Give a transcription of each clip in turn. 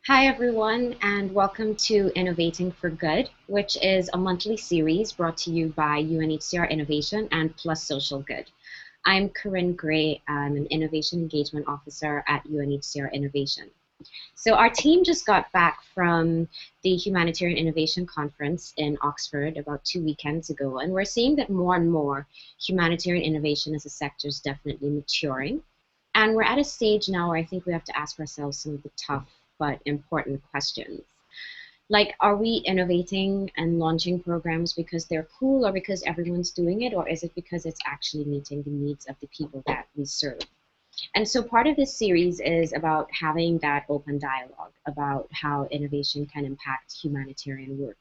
Hi, everyone, and welcome to Innovating for Good, which is a monthly series brought to you by UNHCR Innovation and SocialGood. I'm Corinne Gray. I'm an Innovation Engagement Officer at UNHCR Innovation. So our team just got back from the Humanitarian Innovation Conference in Oxford about 2 weekends ago, and we're seeing that more and more humanitarian innovation as a sector is definitely maturing. And we're at a stage now where I think we have to ask ourselves some of the tough but important questions. Like, are we innovating and launching programs because they're cool or because everyone's doing it, or is it because it's actually meeting the needs of the people that we serve? And so part of this series is about having that open dialogue about how innovation can impact humanitarian work.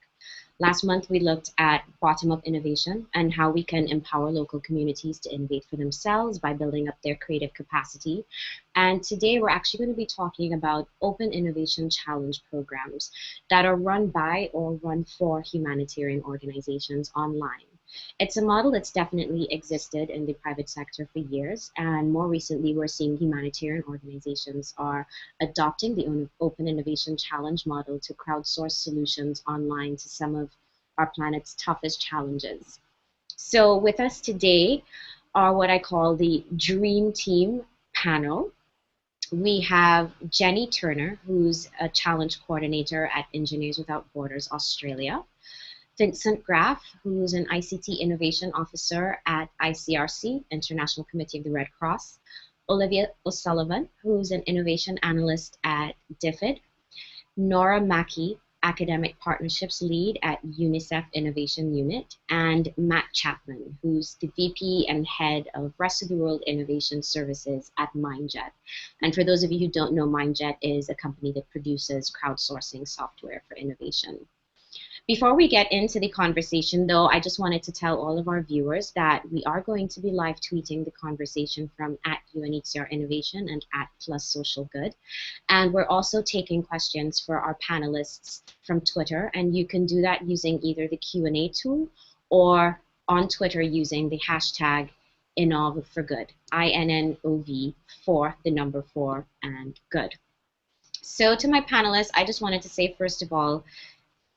Last month, we looked at bottom-up innovation and how we can empower local communities to innovate for themselves by building up their creative capacity. And today, we're actually going to be talking about open innovation challenge programs that are run by or run for humanitarian organizations online. It's a model that's definitely existed in the private sector for years, and more recently we're seeing humanitarian organizations are adopting the Open Innovation Challenge model to crowdsource solutions online to some of our planet's toughest challenges. So with us today are what I call the Dream Team panel. We have Jenny Turner, who's a challenge coordinator at Engineers Without Borders Australia. Vincent Graff, who's an ICT Innovation Officer at ICRC, International Committee of the Red Cross. Olivia O'Sullivan, who's an Innovation Analyst at DFID. Nora Mackey, Academic Partnerships Lead at UNICEF Innovation Unit. And Matt Chapman, who's the VP and Head of Rest of the World Innovation Services at MindJet. And for those of you who don't know, MindJet is a company that produces crowdsourcing software for innovation. Before we get into the conversation, though, I just wanted to tell all of our viewers that we are going to be live tweeting the conversation from at UNHCR Innovation and at +SocialGood. And we're also taking questions for our panelists from Twitter, and you can do that using either the Q&A tool or on Twitter using the hashtag INNOV4GOOD, INNOV for the number 4 and good. So to my panelists, I just wanted to say, first of all,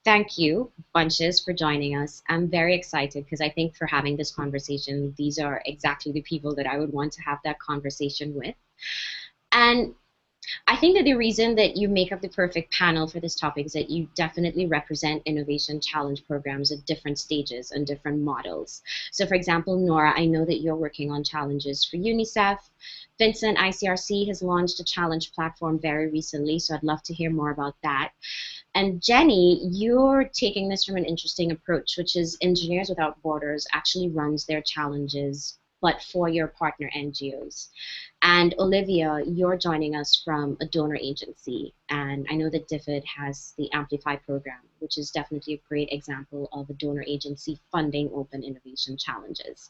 thank you, bunches, for joining us. I'm very excited because I think for having this conversation, these are exactly the people that I would want to have that conversation with. And I think that the reason that you make up the perfect panel for this topic is that you definitely represent innovation challenge programs at different stages and different models. So for example, Nora, I know that you're working on challenges for UNICEF. Vincent, ICRC has launched a challenge platform very recently, so I'd love to hear more about that. And Jenny, you're taking this from an interesting approach, which is Engineers Without Borders actually runs their challenges, but for your partner NGOs. And Olivia, you're joining us from a donor agency. And I know that DFID has the Amplify program, which is definitely a great example of a donor agency funding open innovation challenges.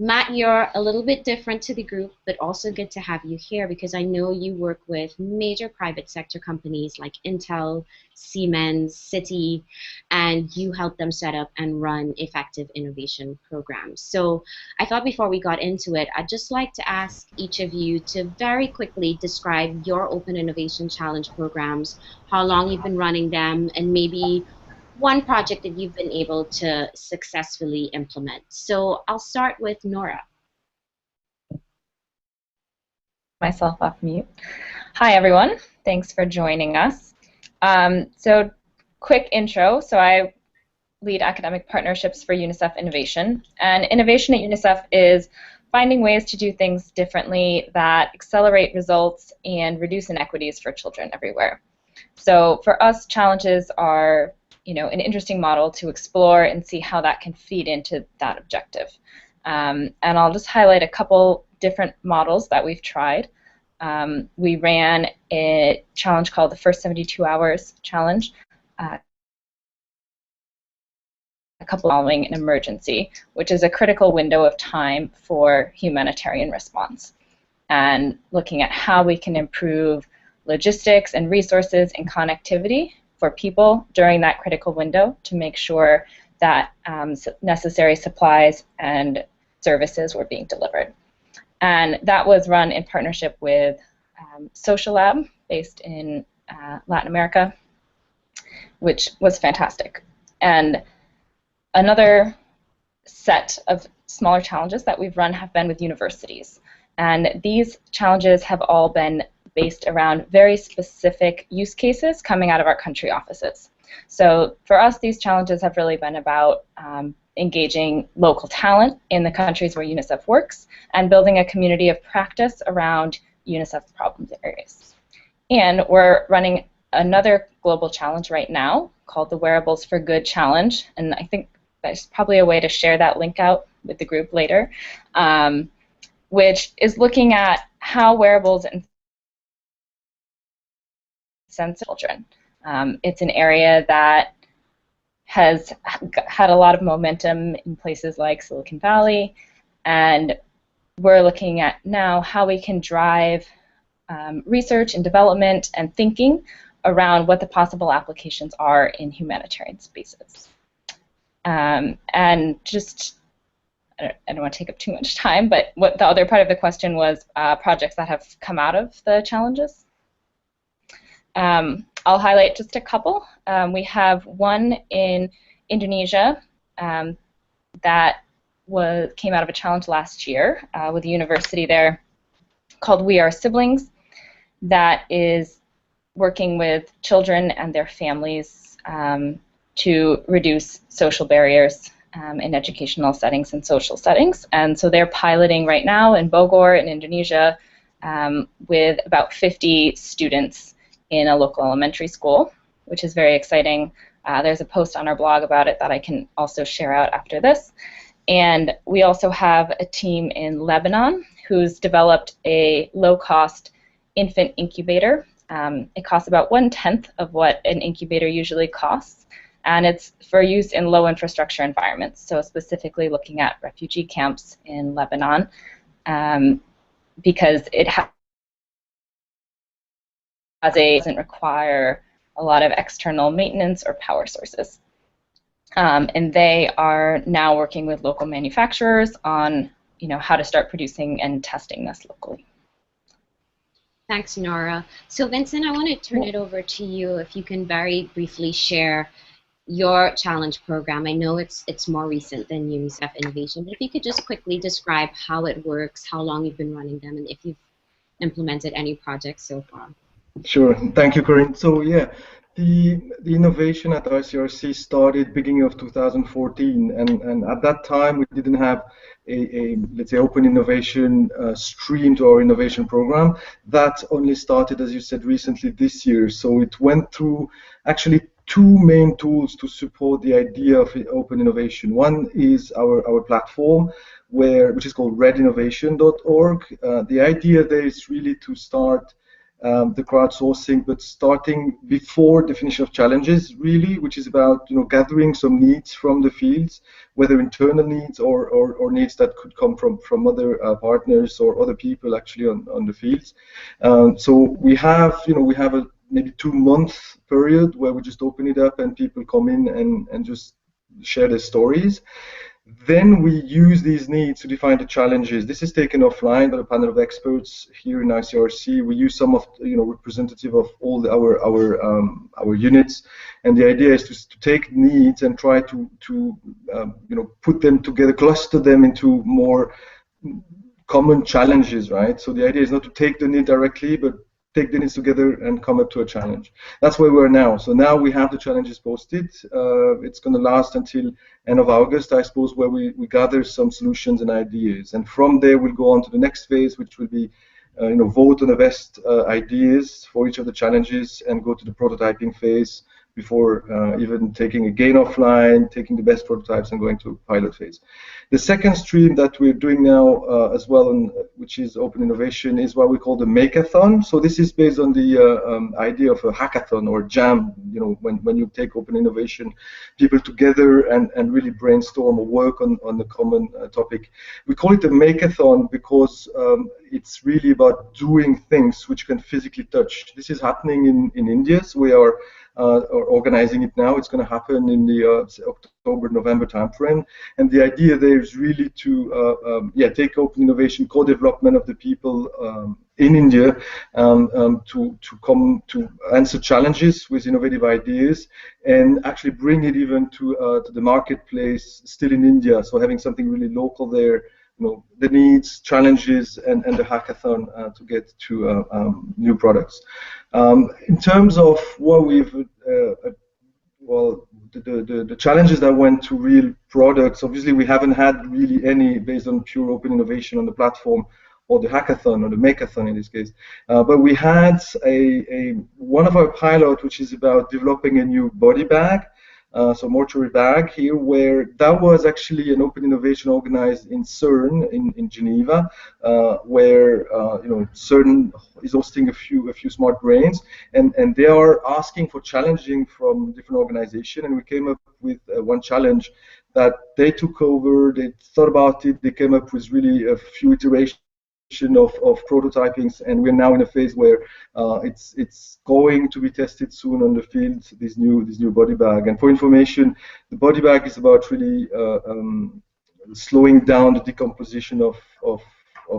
Matt, you're a little bit different to the group, but also good to have you here because I know you work with major private sector companies like Intel, Siemens, Citi, and you help them set up and run effective innovation programs. So I thought before we got into it, I'd just like to ask each of you to very quickly describe your Open Innovation Challenge programs, how long you've been running them, and maybe one project that you've been able to successfully implement. So I'll start with Nora. Myself off mute. Hi, everyone. Thanks for joining us. So quick intro. So I lead academic partnerships for UNICEF Innovation. And innovation at UNICEF is finding ways to do things differently that accelerate results and reduce inequities for children everywhere. So for us, challenges are an interesting model to explore and see how that can feed into that objective. And I'll just highlight a couple different models that we've tried. We ran a challenge called the First 72 Hours Challenge, a couple following an emergency, which is a critical window of time for humanitarian response, and looking at how we can improve logistics and resources and connectivity for people during that critical window to make sure that necessary supplies and services were being delivered. And that was run in partnership with Social Lab, based in Latin America, which was fantastic. And another set of smaller challenges that we've run have been with universities. And these challenges have all been based around very specific use cases coming out of our country offices. So for us, these challenges have really been about engaging local talent in the countries where UNICEF works and building a community of practice around UNICEF problem areas. And we're running another global challenge right now called the Wearables for Good Challenge, and I think there's probably a way to share that link out with the group later, which is looking at how wearables and sense children. It's an area that has had a lot of momentum in places like Silicon Valley, and we're looking at now how we can drive research and development and thinking around what the possible applications are in humanitarian spaces. And just, I don't want to take up too much time, but what the other part of the question was projects that have come out of the challenges. I'll highlight just a couple. We have one in Indonesia that came out of a challenge last year with a university there called We Are Siblings, that is working with children and their families to reduce social barriers in educational settings and social settings. And so they're piloting right now in Bogor in Indonesia with about 50 students in a local elementary school, which is very exciting. There's a post on our blog about it that I can also share out after this. And we also have a team in Lebanon who's developed a low-cost infant incubator. It costs about 1/10 of what an incubator usually costs, and it's for use in low infrastructure environments, so specifically looking at refugee camps in Lebanon, because it doesn't require a lot of external maintenance or power sources. And they are now working with local manufacturers on how to start producing and testing this locally. Thanks, Nora. So Vincent, I want to turn it over to you if you can very briefly share your challenge program. I know it's more recent than UNICEF Innovation, but if you could just quickly describe how it works, how long you've been running them, and if you've implemented any projects so far. Sure. Thank you, Corinne. So yeah, the innovation at ICRC started beginning of 2014, and at that time we didn't have a let's say open innovation stream to our innovation program. That only started, as you said, recently this year. So it went through actually two main tools to support the idea of open innovation. One is our platform, which is called redinnovation.org. The idea there is really to start the crowdsourcing, but starting before definition of challenges, really, which is about gathering some needs from the fields, whether internal needs or needs that could come from other partners or other people actually on the fields. So we have a maybe 2-month period where we just open it up and people come in and just share their stories. Then we use these needs to define the challenges. This is taken offline by a panel of experts here in ICRC. We use some of representative of all our units, and the idea is to take needs and try to put them together, cluster them into more common challenges, right? So the idea is not to take the need directly, but take the needs together and come up to a challenge. That's where we're now. So now we have the challenges posted. It's going to last until end of August, I suppose, where we gather some solutions and ideas. And from there, we'll go on to the next phase, which will be vote on the best ideas for each of the challenges and go to the prototyping phase before even taking again offline, taking the best prototypes and going to pilot phase. The second stream that we're doing now as well, which is open innovation, is what we call the Makeathon. So this is based on the idea of a hackathon or jam, when you take open innovation people together and really brainstorm or work on the common topic. We call it a Makeathon because it's really about doing things which can physically touch. This is happening in India. So we are or organizing it now. It's going to happen in the October-November timeframe. And the idea there is really to take open innovation, co-development of the people in India to come to answer challenges with innovative ideas and actually bring it even to the marketplace still in India. So having something really local there, the needs, challenges, and the hackathon to get to new products. In terms of what we've the challenges that went to real products, obviously we haven't had really any based on pure open innovation on the platform or the hackathon or the makeathon in this case. But we had one of our pilot which is about developing a new body bag, so mortuary bag here, where that was actually an open innovation organized in CERN in Geneva, where CERN is hosting a few smart brains, and they are asking for challenging from different organizations, and we came up with one challenge that they took over, they thought about it, they came up with really a few iterations of prototypings, and we're now in a phase where it's going to be tested soon on the field, this new body bag. And for information, the body bag is about really slowing down the decomposition of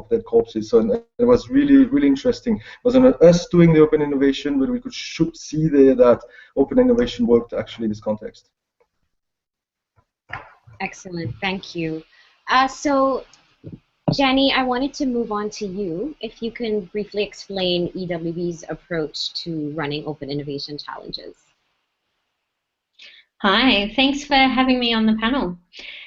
dead corpses. So it was really interesting. It wasn't us doing the open innovation, but we should see there that open innovation worked actually in this context. Excellent, thank you. So Jenny, I wanted to move on to you. If you can briefly explain EWB's approach to running open innovation challenges. Hi, thanks for having me on the panel.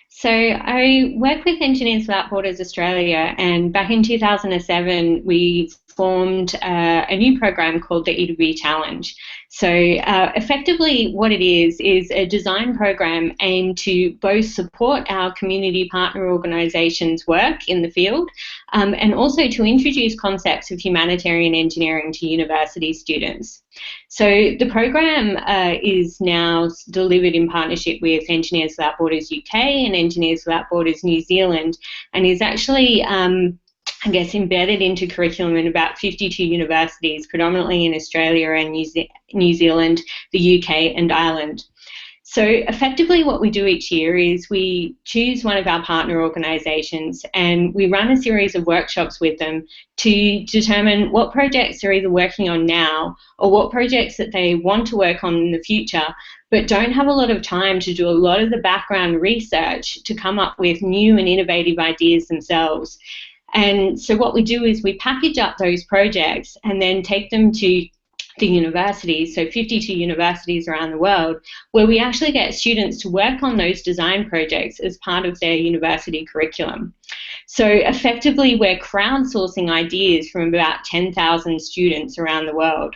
So I work with Engineers Without Borders Australia, and back in 2007 we formed a new program called the EWB Challenge. So effectively what it is a design program aimed to both support our community partner organisations' work in the field and also to introduce concepts of humanitarian engineering to university students. So the program is now delivered in partnership with Engineers Without Borders UK and Engineers Without Borders New Zealand, and is actually I guess embedded into curriculum in about 52 universities, predominantly in Australia and New Zealand, the UK and Ireland. So effectively what we do each year is we choose one of our partner organisations and we run a series of workshops with them to determine what projects they're either working on now or what projects that they want to work on in the future but don't have a lot of time to do a lot of the background research to come up with new and innovative ideas themselves. And so what we do is we package up those projects and then take them to the universities, so 52 universities around the world, where we actually get students to work on those design projects as part of their university curriculum. So effectively we're crowdsourcing ideas from about 10,000 students around the world.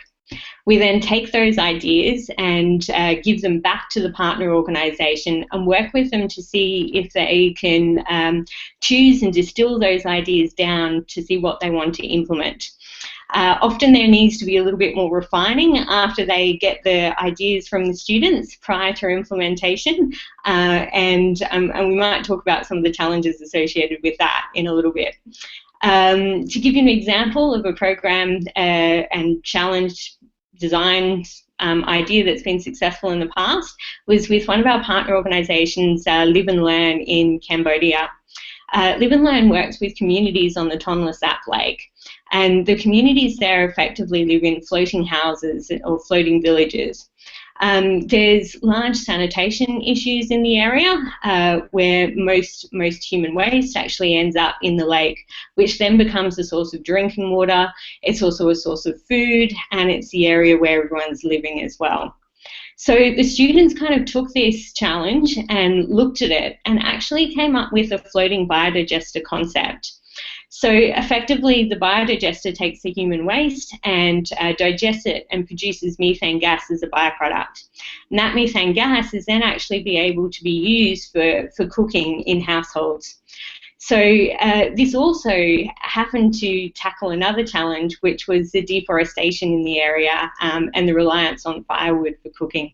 We then take those ideas and give them back to the partner organisation and work with them to see if they can choose and distill those ideas down to see what they want to implement. Often there needs to be a little bit more refining after they get the ideas from the students prior to implementation, and we might talk about some of the challenges associated with that in a little bit. To give you an example of a program and challenge design idea that's been successful in the past was with one of our partner organisations, Live and Learn in Cambodia. Live and Learn works with communities on the Tonle Sap Lake, and the communities there effectively live in floating houses or floating villages. There's large sanitation issues in the area where most human waste actually ends up in the lake, which then becomes a source of drinking water. It's also a source of food, and it's the area where everyone's living as well. So the students kind of took this challenge and looked at it and actually came up with a floating biodigester concept. So effectively the biodigester takes the human waste and digests it and produces methane gas as a byproduct. And that methane gas is then actually be able to be used for cooking in households. So this also happened to tackle another challenge, which was the deforestation in the area and the reliance on firewood for cooking.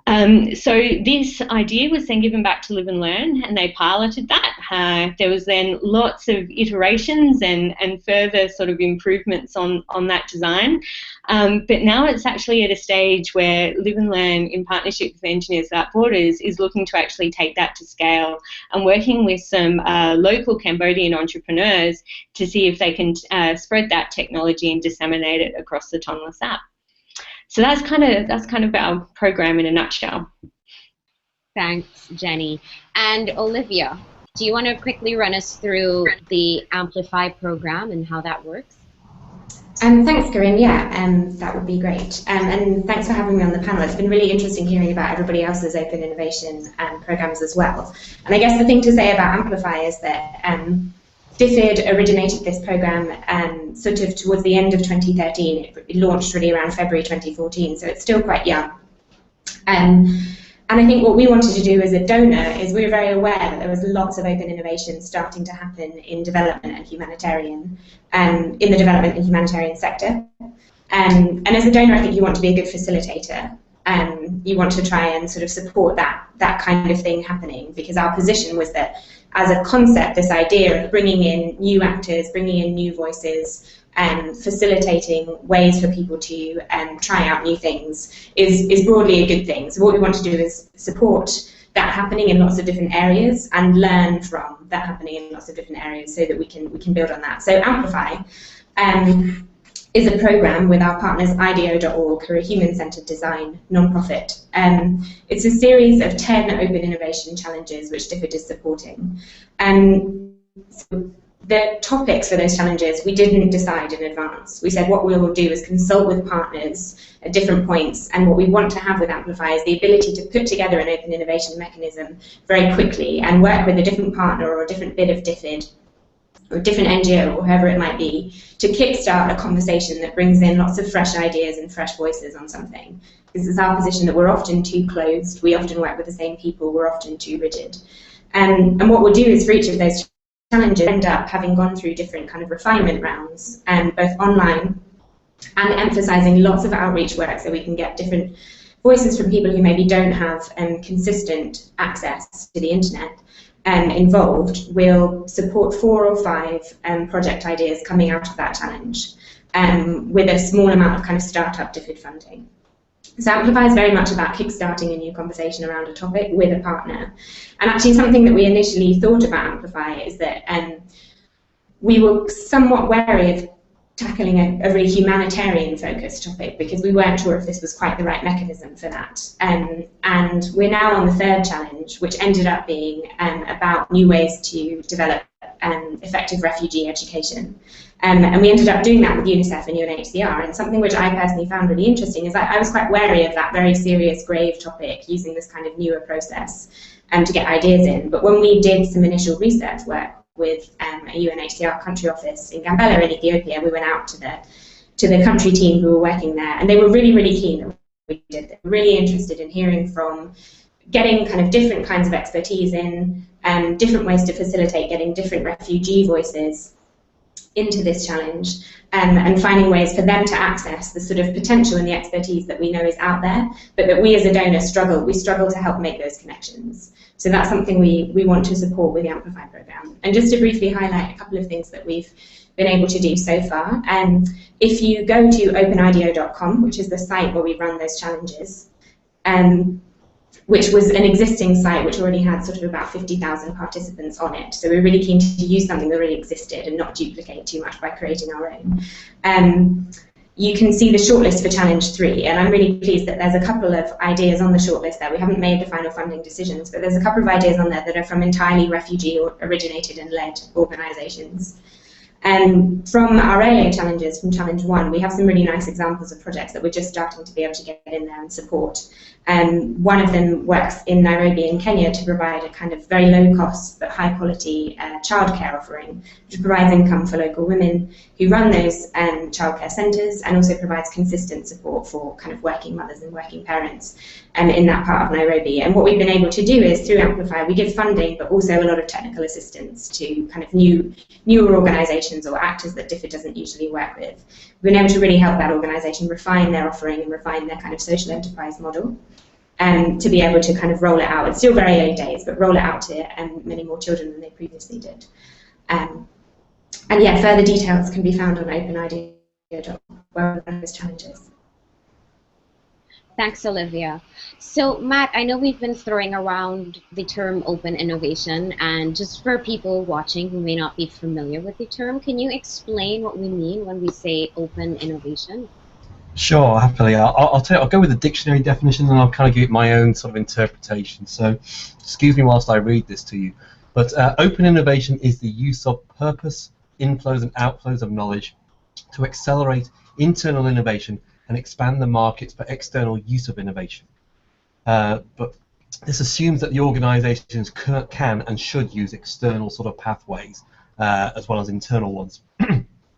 So this idea was then given back to Live and Learn, and they piloted that there was then lots of iterations and further sort of improvements on that design. But now it's actually at a stage where Live and Learn, in partnership with Engineers Without Borders, is looking to actually take that to scale and working with some local Cambodian entrepreneurs to see if they can spread that technology and disseminate it across the Tonle Sap. So that's kind of our program in a nutshell. Thanks, Jenny. And Olivia, do you want to quickly run us through the Amplify program and how that works? Thanks, Corinne. Yeah, that would be great. And thanks for having me on the panel. It's been really interesting hearing about everybody else's open innovation programs as well. And I guess the thing to say about Amplify is that DFID originated this program sort of towards the end of 2013. It launched really around February 2014, so it's still quite young. And I think what we wanted to do as a donor is we were very aware that there was lots of open innovation starting to happen in development and humanitarian, in the development and humanitarian sector. And as a donor, I think you want to be a good facilitator. You want to try and sort of support that kind of thing happening, because our position was that as a concept, this idea of bringing in new actors, bringing in new voices, facilitating ways for people to try out new things is broadly a good thing. So what we want to do is support that happening in lots of different areas and learn from that happening in lots of different areas so that we can build on that. So Amplify is a program with our partners IDEO.org, who are a human-centered design nonprofit. It's a series of 10 open innovation challenges which DFID is supporting. So the topics for those challenges we didn't decide in advance. We said what we will do is consult with partners at different points, and what we want to have with Amplify is the ability to put together an open innovation mechanism very quickly and work with a different partner or a different bit of DFID or a different NGO or whoever it might be to kickstart a conversation that brings in lots of fresh ideas and fresh voices on something. Because it's our position that we're often too closed, we often work with the same people, we're often too rigid. And what we'll do is for each of those challenges end up having gone through different kind of refinement rounds, both online and emphasizing lots of outreach work so we can get different voices from people who maybe don't have consistent access to the internet involved. We'll support 4 or 5 project ideas coming out of that challenge with a small amount of kind of startup DFID funding. So Amplify is very much about kickstarting a new conversation around a topic with a partner. And actually something that we initially thought about Amplify is that we were somewhat wary of tackling a really humanitarian focused topic because we weren't sure if this was quite the right mechanism for that. And we're now on the 3rd challenge, which ended up being about new ways to develop effective refugee education. And we ended up doing that with UNICEF and UNHCR, and something which I personally found really interesting is that I was quite wary of that very serious, grave topic, using this kind of newer process to get ideas in. But when we did some initial research work with a UNHCR country office in Gambella in Ethiopia, we went out to the country team who were working there, and they were really, really keen that we did. They were really interested in hearing from, getting kind of different kinds of expertise in, different ways to facilitate getting different refugee voices into this challenge, and finding ways for them to access the sort of potential and the expertise that we know is out there, but that we as a donor struggle to help make those connections. So that's something we want to support with the Amplify program. And just to briefly highlight a couple of things that we've been able to do so far, if you go to openideo.com, which is the site where we run those challenges, which was an existing site which already had sort of about 50,000 participants on it. So we're really keen to use something that already existed and not duplicate too much by creating our own. You can see the shortlist for Challenge 3, and I'm really pleased that there's a couple of ideas on the shortlist there. We haven't made the final funding decisions, but there's a couple of ideas on there that are from entirely refugee or originated and led organisations. From our earlier challenges, from Challenge 1, we have some really nice examples of projects that we're just starting to be able to get in there and support. One of them works in Nairobi in Kenya to provide a kind of very low cost but high quality childcare offering, which provides income for local women who run those childcare centres, and also provides consistent support for kind of working mothers and working parents in that part of Nairobi. And what we've been able to do is, through Amplify, we give funding but also a lot of technical assistance to kind of newer organisations or actors that DFID doesn't usually work with. We've been able to really help that organisation refine their offering and refine their kind of social enterprise model. to be able to kind of roll it out. It's still very early days, but roll it out to many more children than they previously did. And yeah, further details can be found on openidea.org on those challenges. Thanks, Olivia. So, Matt, I know we've been throwing around the term open innovation, and just for people watching who may not be familiar with the term, can you explain what we mean when we say open innovation? Sure, happily. I'll go with the dictionary definition, and I'll kind of give it my own sort of interpretation. So, excuse me whilst I read this to you. But open innovation is the use of purpose, inflows and outflows of knowledge to accelerate internal innovation and expand the markets for external use of innovation. But this assumes that the organisations can and should use external sort of pathways as well as internal ones.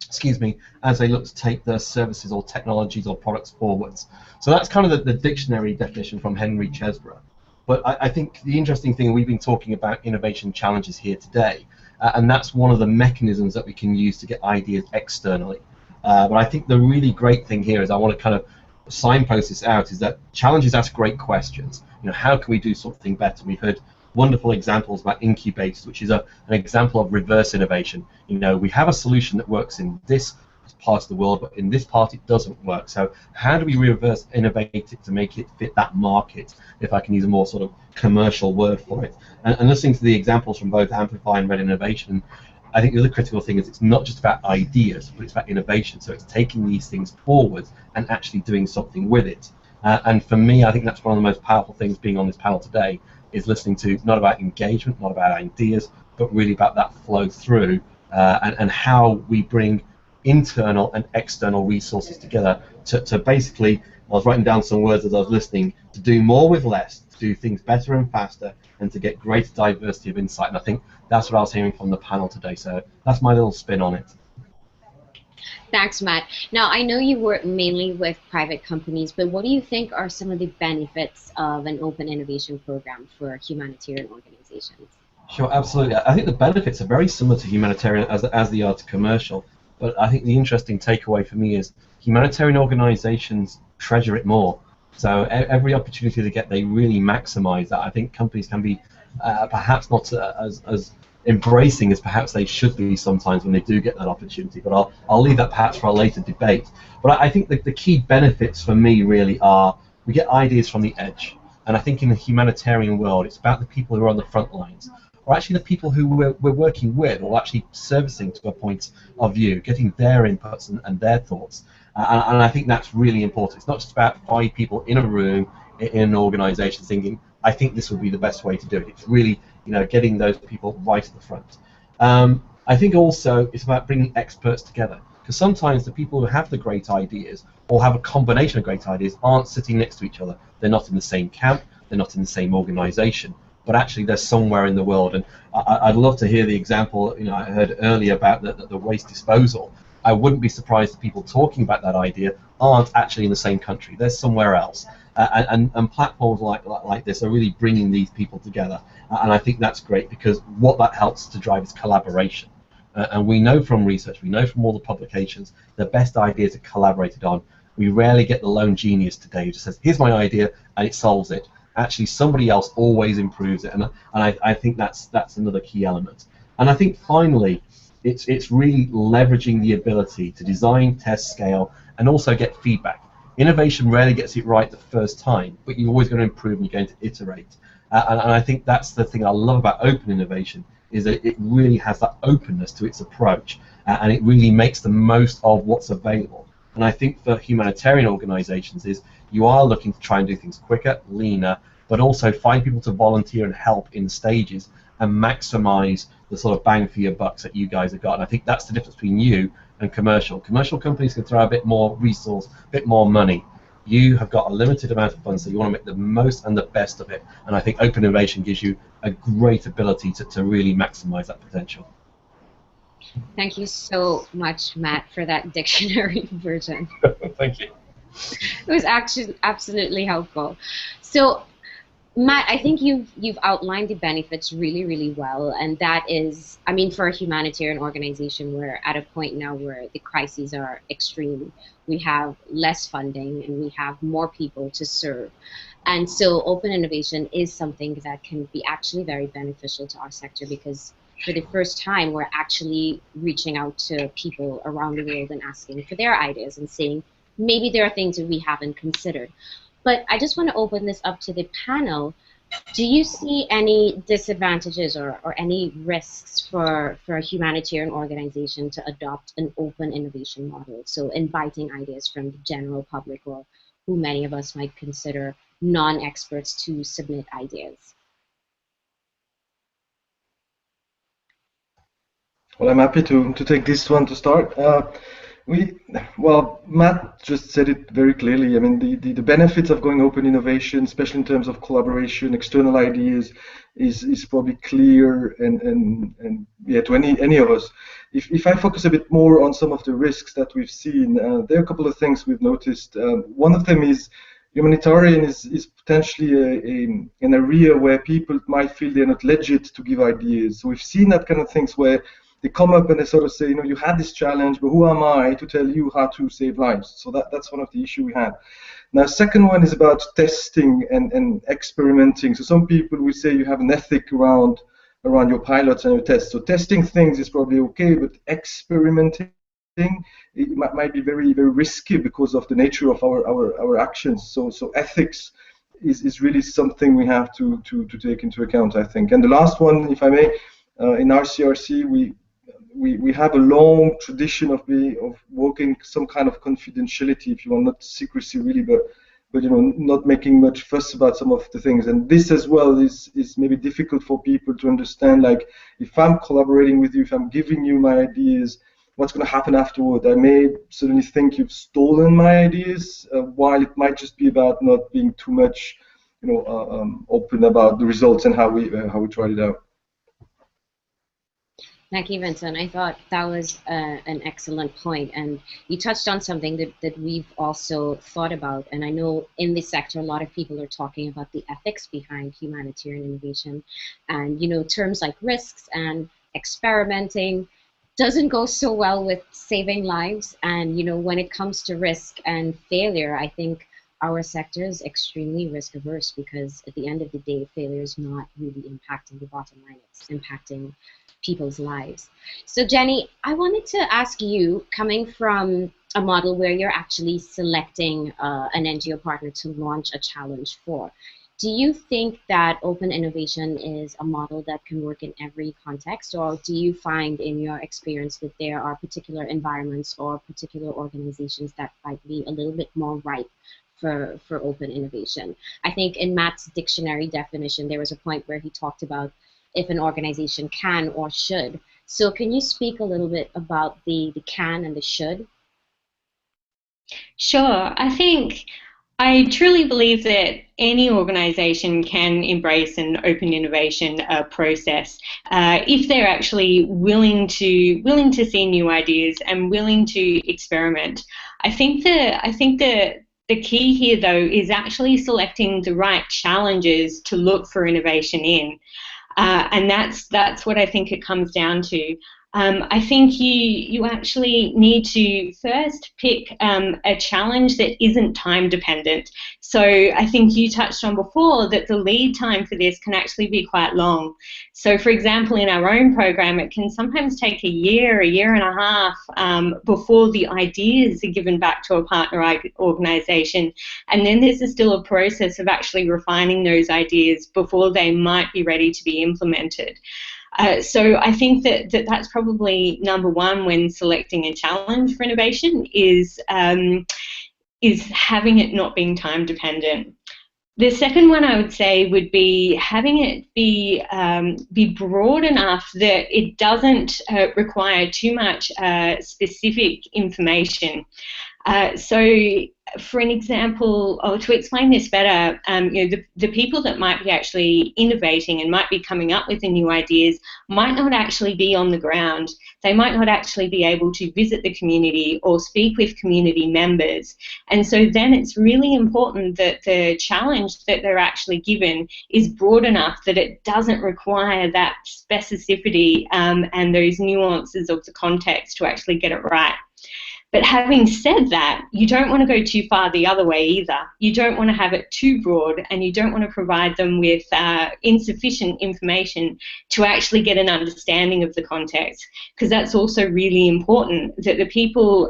Excuse me, as they look to take their services or technologies or products forwards. So that's kind of the dictionary definition from Henry Chesbrough. But I think the interesting thing, we've been talking about innovation challenges here today, and that's one of the mechanisms that we can use to get ideas externally. But I think the really great thing here is I want to kind of signpost this out, is that challenges ask great questions. You know, how can we do something better? We've heard wonderful examples about incubators, which is an example of reverse innovation. You know, we have a solution that works in this part of the world, but in this part it doesn't work. So how do we reverse innovate it to make it fit that market, if I can use a more sort of commercial word for it? And listening to the examples from both Amplify and Innovation, I think the other critical thing is it's not just about ideas, but it's about innovation. So it's taking these things forward and actually doing something with it. And for me, I think that's one of the most powerful things being on this panel today, is listening to not about engagement, not about ideas, but really about that flow through and how we bring internal and external resources together to basically, I was writing down some words as I was listening, to do more with less, to do things better and faster, and to get greater diversity of insight. And I think that's what I was hearing from the panel today. So that's my little spin on it. Thanks, Matt. Now, I know you work mainly with private companies, but what do you think are some of the benefits of an open innovation program for humanitarian organizations? Sure, absolutely. I think the benefits are very similar to humanitarian as they are to commercial. But I think the interesting takeaway for me is humanitarian organizations treasure it more. So every opportunity they get, they really maximize that. I think companies can be perhaps not as embracing as perhaps they should be sometimes when they do get that opportunity. But I'll leave that perhaps for a later debate. But I think the key benefits for me really are, we get ideas from the edge. And I think in the humanitarian world, it's about the people who are on the front lines, or actually the people who we're working with, or actually servicing to a point of view, getting their inputs and their thoughts. And I think that's really important. It's not just about 5 people in a room in an organization thinking, I think this would be the best way to do it. It's really, you know, getting those people right at the front. I think also it's about bringing experts together, because sometimes the people who have the great ideas or have a combination of great ideas aren't sitting next to each other. They're not in the same camp, they're not in the same organization, but actually they're somewhere in the world. And I'd love to hear the example, you know, I heard earlier about the waste disposal. I wouldn't be surprised if people talking about that idea aren't actually in the same country. They're somewhere else. And platforms like this are really bringing these people together. And I think that's great, because what that helps to drive is collaboration. And we know from research, we know from all the publications, the best ideas are collaborated on. We rarely get the lone genius today who just says, here's my idea, and it solves it. Actually, somebody else always improves it. And I think that's another key element. And I think finally, it's really leveraging the ability to design, test, scale, and also get feedback. Innovation rarely gets it right the first time, but you're always going to improve and you're going to iterate. And I think that's the thing I love about open innovation, is that it really has that openness to its approach, and it really makes the most of what's available. And I think for humanitarian organizations is you are looking to try and do things quicker, leaner, but also find people to volunteer and help in stages and maximize the sort of bang for your bucks that you guys have got. And I think that's the difference between you and commercial. Commercial companies can throw a bit more resource, a bit more money. You have got a limited amount of funds, so you want to make the most and the best of it. And I think open innovation gives you a great ability to really maximize that potential. Thank you so much, Matt, for that dictionary version. Thank you. It was actually absolutely helpful. So Matt, I think you've outlined the benefits really, really well, and that is, I mean, for a humanitarian organization, we're at a point now where the crises are extreme. We have less funding and we have more people to serve. And so open innovation is something that can be actually very beneficial to our sector, because for the first time, we're actually reaching out to people around the world and asking for their ideas and saying, maybe there are things that we haven't considered. But I just want to open this up to the panel. Do you see any disadvantages or any risks for a humanitarian organization to adopt an open innovation model? So inviting ideas from the general public, or who many of us might consider non-experts, to submit ideas. Well, I'm happy to take this one to start. Well, Matt just said it very clearly. I mean, the benefits of going open innovation, especially in terms of collaboration, external ideas, is probably clear and yeah, to any of us. If I focus a bit more on some of the risks that we've seen, there are a couple of things we've noticed. One of them is humanitarian is potentially an area where people might feel they're not legit to give ideas. So we've seen that kind of things where they come up and they sort of say, you know, you had this challenge, but who am I to tell you how to save lives? So that's one of the issues we had. Now, second one is about testing and experimenting. So some people will say you have an ethic around your pilots and your tests. So testing things is probably okay, but experimenting, it might be very, very risky because of the nature of our actions. So ethics is really something we have to take into account, I think. And the last one, if I may, in RCRC, we have a long tradition of working some kind of confidentiality, if you want, not secrecy really, but you know, not making much fuss about some of the things. And this as well is maybe difficult for people to understand. Like, if I'm collaborating with you, if I'm giving you my ideas, what's going to happen afterward? I may suddenly think you've stolen my ideas, while it might just be about not being too much, you know, open about the results and how we tried it out. Thank you, Vincent. I thought that was an excellent point, and you touched on something that we've also thought about. And I know in this sector, a lot of people are talking about the ethics behind humanitarian innovation, and you know, terms like risks and experimenting doesn't go so well with saving lives. And you know, when it comes to risk and failure, I think our sector is extremely risk averse, because at the end of the day, failure is not really impacting the bottom line; it's impacting people's lives. So Jenny, I wanted to ask you, coming from a model where you're actually selecting an NGO partner to launch a challenge for, do you think that open innovation is a model that can work in every context, or do you find in your experience that there are particular environments or particular organizations that might be a little bit more ripe for open innovation? I think in Matt's dictionary definition, there was a point where he talked about if an organization can or should. So can you speak a little bit about the can and the should? Sure. I truly believe that any organization can embrace an open innovation process if they're actually willing to see new ideas and willing to experiment. I think the key here, though, is actually selecting the right challenges to look for innovation in. And that's what I think it comes down to. I think you actually need to first pick a challenge that isn't time dependent. So I think you touched on before that the lead time for this can actually be quite long. So for example, in our own program, it can sometimes take a year and a half before the ideas are given back to a partner organization. And then there's still a process of actually refining those ideas before they might be ready to be implemented. So I think that's probably number one when selecting a challenge for innovation is having it not being time dependent. The second one I would say would be having it be broad enough that it doesn't require too much specific information. So, for an example, or to explain this better, the people that might be actually innovating and might be coming up with the new ideas might not actually be on the ground. They might not actually be able to visit the community or speak with community members. And so then it's really important that the challenge that they're actually given is broad enough that it doesn't require that specificity and those nuances of the context to actually get it right. But having said that, you don't want to go too far the other way either. You don't want to have it too broad, and you don't want to provide them with insufficient information to actually get an understanding of the context, because that's also really important, that the people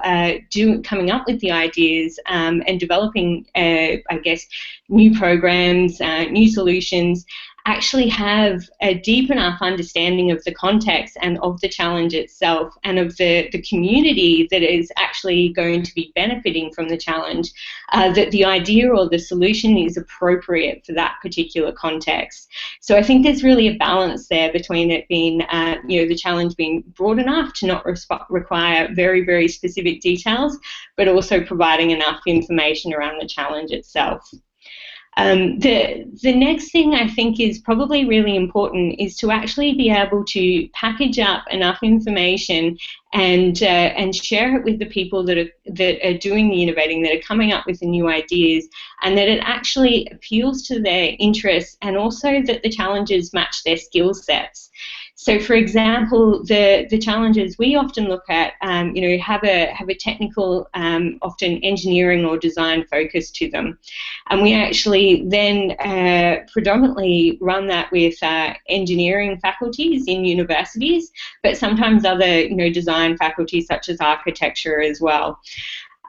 coming up with the ideas and developing, I guess, new programs, new solutions, actually have a deep enough understanding of the context and of the challenge itself and of the community that is actually going to be benefiting from the challenge, that the idea or the solution is appropriate for that particular context. So I think there's really a balance there between it being, the challenge being broad enough to not require very, very specific details, but also providing enough information around the challenge itself. The next thing I think is probably really important is to actually be able to package up enough information and share it with the people that are doing the innovating, that are coming up with the new ideas, and that it actually appeals to their interests, and also that the challenges match their skill sets. So, for example, the challenges we often look at, have a technical, often engineering or design focus to them, and we actually then predominantly run that with engineering faculties in universities, but sometimes other, design faculties such as architecture as well.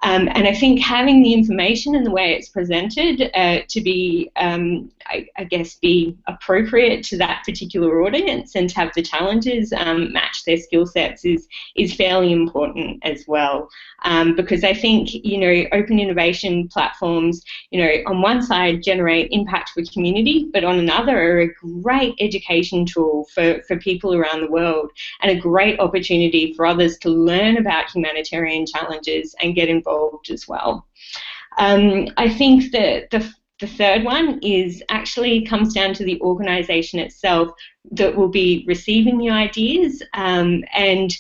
And I think having the information and the way it's presented to be, I guess, be appropriate to that particular audience and to have the challenges match their skill sets is fairly important as well. Because I think, open innovation platforms, on one side generate impact for community, but on another are a great education tool for people around the world, and a great opportunity for others to learn about humanitarian challenges and get involved as well. I think that the third one is actually comes down to the organisation itself that will be receiving the ideas, and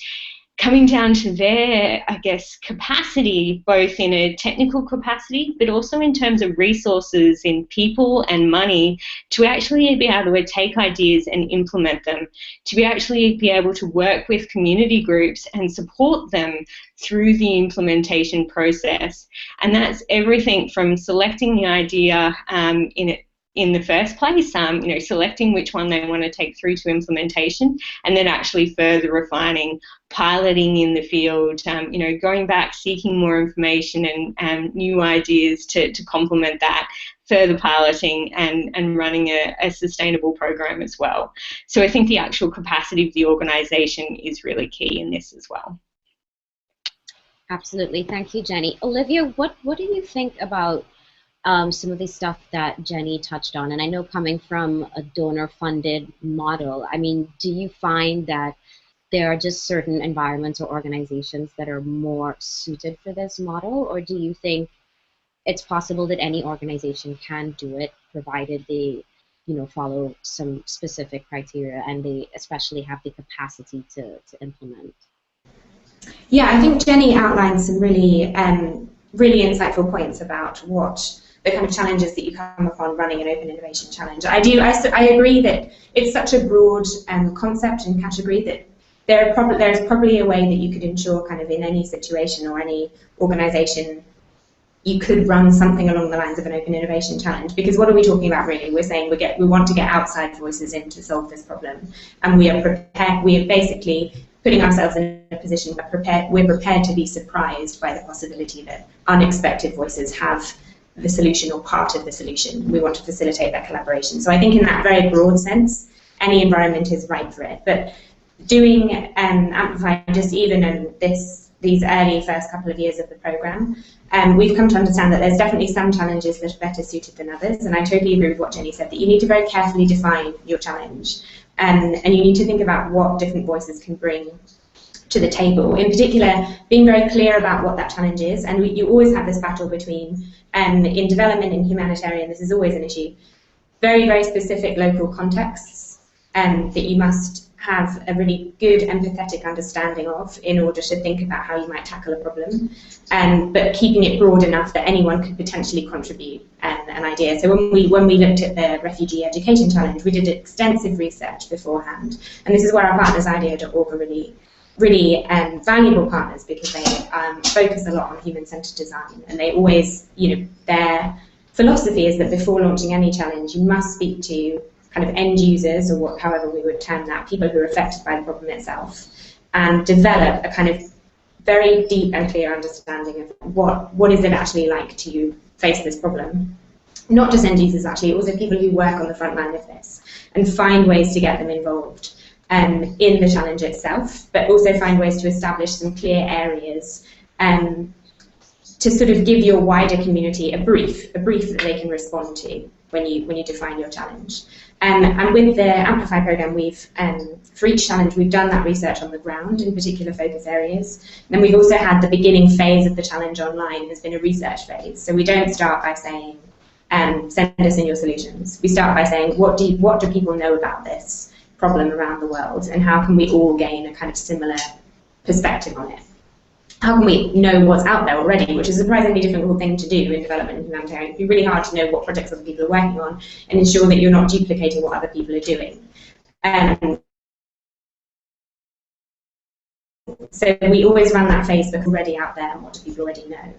coming down to their, I guess, capacity, both in a technical capacity, but also in terms of resources in people and money, to actually be able to take ideas and implement them, to be able to work with community groups and support them through the implementation process. And that's everything from selecting the idea in the first place, selecting which one they want to take through to implementation, and then actually further refining, piloting in the field, going back, seeking more information and new ideas to complement that, further piloting and running a sustainable program as well. So I think the actual capacity of the organisation is really key in this as well. Absolutely. Thank you, Jenny. Olivia, what do you think about some of the stuff that Jenny touched on? And I know, coming from a donor-funded model, I mean, do you find that there are just certain environments or organizations that are more suited for this model, or do you think it's possible that any organization can do it, provided they, follow some specific criteria and they especially have the capacity to implement? Yeah, I think Jenny outlined some really insightful points about what the kind of challenges that you come upon running an open innovation challenge. I agree that it's such a broad concept and category that there's probably a way that you could ensure, kind of in any situation or any organization, you could run something along the lines of an open innovation challenge. Because what are we talking about really? We're saying we want to get outside voices in to solve this problem, and we are prepared. We are basically putting ourselves in a position where we're prepared to be surprised by the possibility that unexpected voices have the solution or part of the solution. We want to facilitate that collaboration. So I think in that very broad sense, any environment is right for it. But doing Amplify, just even in these early first couple of years of the program, we've come to understand that there's definitely some challenges that are better suited than others. And I totally agree with what Jenny said, that you need to very carefully define your challenge. And you need to think about what different voices can bring to the table. In particular, being very clear about what that challenge is, and you always have this battle between, in development and humanitarian, this is always an issue, very, very specific local contexts that you must have a really good empathetic understanding of in order to think about how you might tackle a problem, but keeping it broad enough that anyone could potentially contribute an idea. So when we looked at the Refugee Education Challenge, we did extensive research beforehand, and this is where our partners IDEO.org are really valuable partners, because they focus a lot on human-centered design, and they always, their philosophy is that before launching any challenge, you must speak to kind of end users, or however we would term that, people who are affected by the problem itself, and develop a kind of very deep and clear understanding of what is it actually like to face this problem. Not just end users, actually, also people who work on the front line of this, and find ways to get them involved in the challenge itself, but also find ways to establish some clear areas to sort of give your wider community a brief that they can respond to when you define your challenge. And with the Amplify program, for each challenge, we've done that research on the ground in particular focus areas. And then we've also had the beginning phase of the challenge online has been a research phase. So we don't start by saying, send us in your solutions. We start by saying, what do people know about this problem around the world, and how can we all gain a kind of similar perspective on it? How can we know what's out there already, which is a surprisingly difficult thing to do in development and humanitarian. It'd be really hard to know what projects other people are working on and ensure that you're not duplicating what other people are doing. So we always run that phase book already out there, and what do people already know.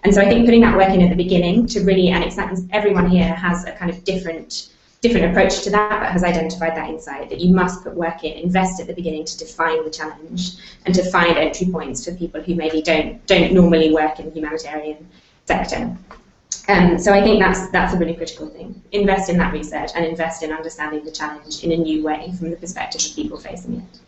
And so I think putting that work in at the beginning to really, and everyone here has a kind of different approach to that, but has identified that insight, that you must put work in, invest at the beginning to define the challenge and to find entry points for people who maybe don't normally work in the humanitarian sector. So I think that's a really critical thing. Invest in that research and invest in understanding the challenge in a new way from the perspective of people facing it.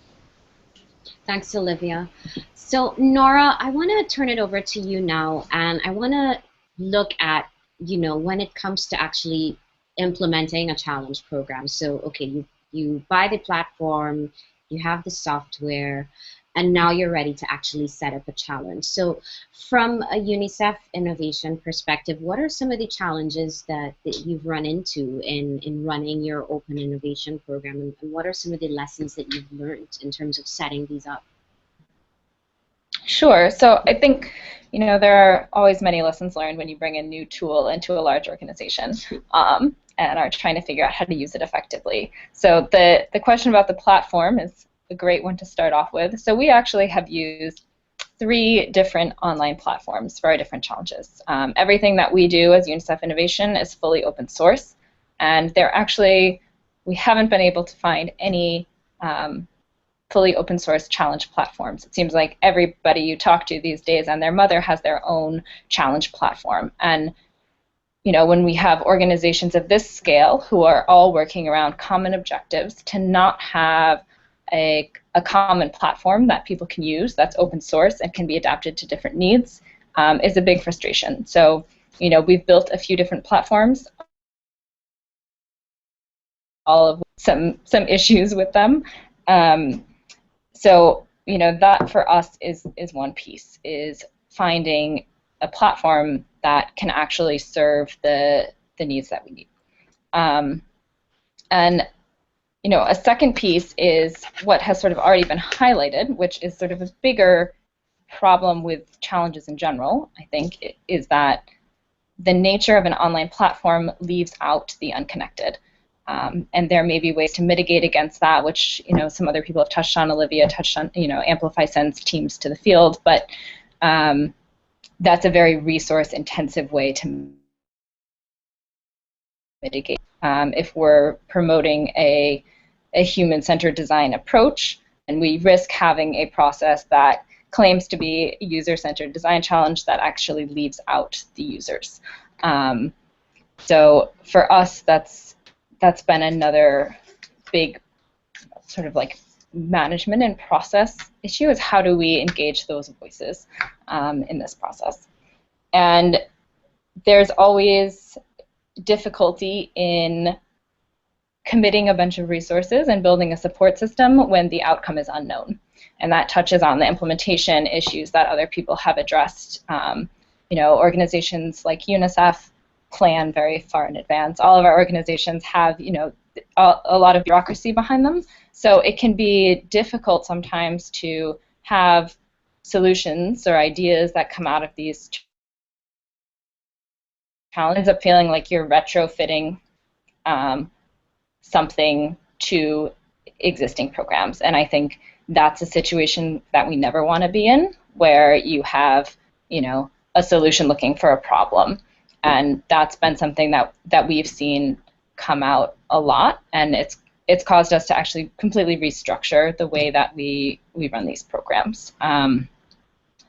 Thanks, Olivia. So Nora, I want to turn it over to you now, and I want to look at, when it comes to actually implementing a challenge program. So, okay, you buy the platform, you have the software, and now you're ready to actually set up a challenge. So from a UNICEF innovation perspective, what are some of the challenges that you've run into in running your open innovation program, and what are some of the lessons that you've learned in terms of setting these up? Sure. So I think, there are always many lessons learned when you bring a new tool into a large organization. And are trying to figure out how to use it effectively. So the question about the platform is a great one to start off with. So we actually have used 3 different online platforms for our different challenges. Everything that we do as UNICEF Innovation is fully open source, and we haven't been able to find any fully open source challenge platforms. It seems like everybody you talk to these days and their mother has their own challenge platform. And when we have organizations of this scale who are all working around common objectives, to not have a common platform that people can use that's open source and can be adapted to different needs is a big frustration. So, we've built a few different platforms, all of some issues with them. So, that for us is one piece, is finding a platform that can actually serve the needs that we need. And a second piece is what has sort of already been highlighted, which is sort of a bigger problem with challenges in general, I think, is that the nature of an online platform leaves out the unconnected. And there may be ways to mitigate against that, which some other people have touched on. Olivia touched on, Amplify sends teams to the field, but that's a very resource-intensive way to mitigate. If we're promoting a human-centered design approach, and we risk having a process that claims to be a user-centered design challenge that actually leaves out the users. So for us, that's been another big sort of like management and process issue, is how do we engage those voices in this process. And there's always difficulty in committing a bunch of resources and building a support system when the outcome is unknown. and that touches on the implementation issues that other people have addressed. Organizations like UNICEF plan very far in advance. All of our organizations have, a lot of bureaucracy behind them, so it can be difficult sometimes to have solutions or ideas that come out of these challenges. Ends up feeling like you're retrofitting something to existing programs, and I think that's a situation that we never want to be in, where you have, a solution looking for a problem, and that's been something that we've seen come out a lot, and it's caused us to actually completely restructure the way that we run these programs.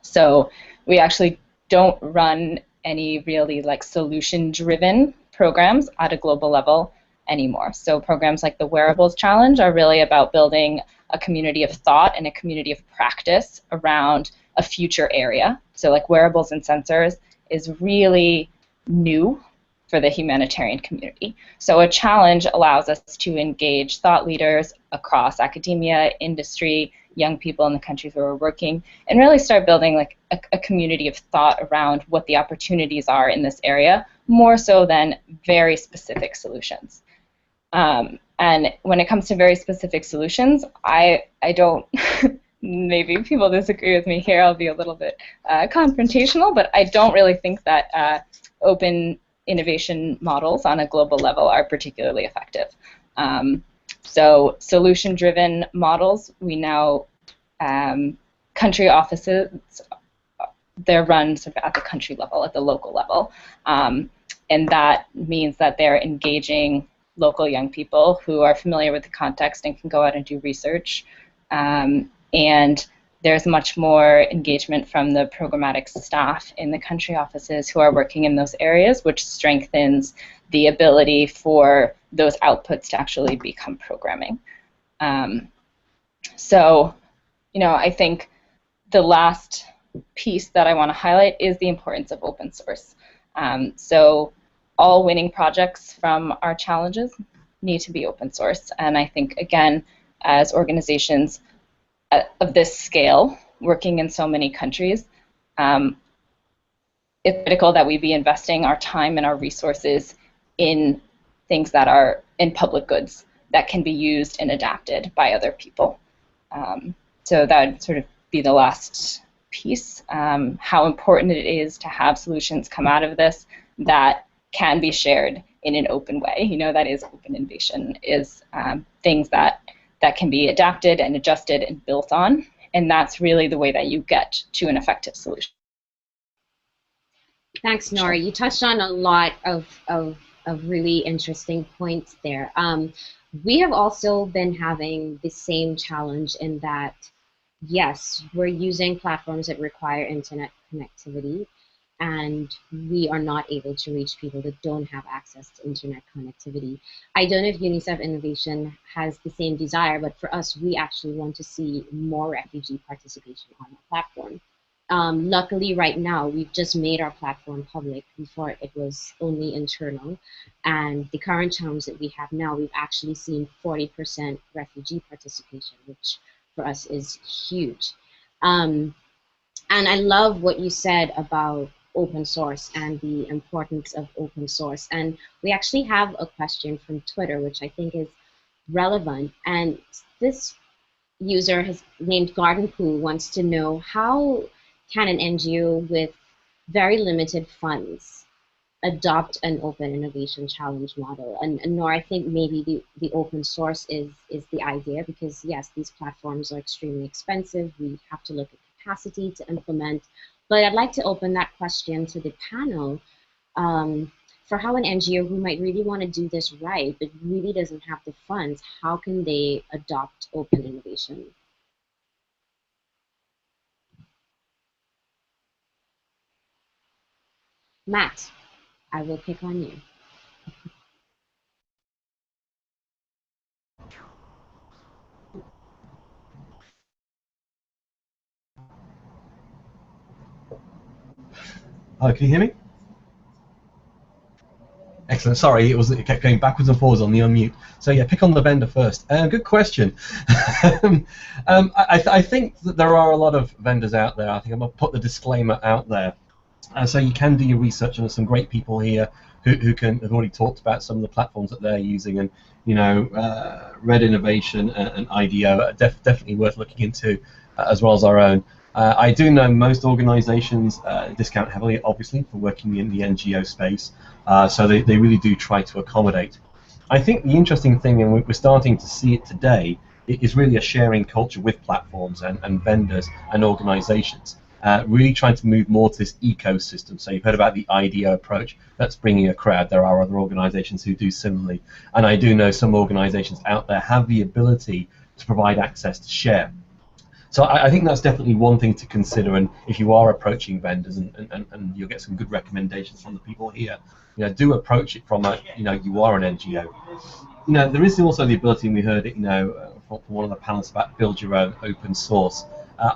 So we actually don't run any really like solution-driven programs at a global level anymore. So programs like the Wearables Challenge are really about building a community of thought and a community of practice around a future area. So like wearables and sensors is really new for the humanitarian community. So a challenge allows us to engage thought leaders across academia, industry, young people in the countries where we're working, and really start building like a community of thought around what the opportunities are in this area, more so than very specific solutions. And when it comes to very specific solutions, I don't, maybe people disagree with me here, I'll be a little bit confrontational, but I don't really think that open innovation models on a global level are particularly effective. So solution-driven models, we now, country offices, they're run sort of at the country level, at the local level. And that means that they're engaging local young people who are familiar with the context and can go out and do research. And there's much more engagement from the programmatic staff in the country offices who are working in those areas, which strengthens the ability for those outputs to actually become programming. So, I think the last piece that I want to highlight is the importance of open source. So all winning projects from our challenges need to be open source. And I think, again, as organizations of this scale, working in so many countries, it's critical that we be investing our time and our resources in things that are in public goods that can be used and adapted by other people. So that would sort of be the last piece, how important it is to have solutions come out of this that can be shared in an open way. That is open innovation, is things that can be adapted and adjusted and built on, and that's really the way that you get to an effective solution. Thanks, Nora. You touched on a lot of really interesting points there. We have also been having the same challenge in that, yes, we're using platforms that require internet connectivity, and we are not able to reach people that don't have access to internet connectivity. I don't know if UNICEF Innovation has the same desire, but for us, we actually want to see more refugee participation on the platform. Luckily, right now, we've just made our platform public. Before, it was only internal. And the current challenge that we have now, we've actually seen 40% refugee participation, which for us is huge. And I love what you said about open source and the importance of open source. And we actually have a question from Twitter, which I think is relevant. And this user has named Garden Pool wants to know, how can an NGO with very limited funds adopt an open innovation challenge model? And Nora, I think maybe the open source is the idea, because yes, these platforms are extremely expensive. We have to look at capacity to implement. But I'd like to open that question to the panel for how an NGO who might really want to do this right, but really doesn't have the funds, how can they adopt open innovation? Matt, I will pick on you. Hi, can you hear me? Excellent. Sorry, it kept going backwards and forwards on the unmute. So yeah, pick on the vendor first. Good question. I think that there are a lot of vendors out there. I think I'm going to put the disclaimer out there. So you can do your research, and there's some great people here who have already talked about some of the platforms that they're using, and Red Innovation and IDEO are definitely worth looking into, as well as our own. I do know most organizations discount heavily, obviously, for working in the NGO space, so they really do try to accommodate. I think the interesting thing, and we're starting to see it today, is really a sharing culture with platforms and vendors and organizations, really trying to move more to this ecosystem. So you've heard about the IDEO approach, that's bringing a crowd. There are other organizations who do similarly, and I do know some organizations out there have the ability to provide access to share. So I think that's definitely one thing to consider, and if you are approaching vendors, and you'll get some good recommendations from the people here, do approach it from you are an NGO. There is also the ability, and we heard it, from one of the panelists about build your own open source.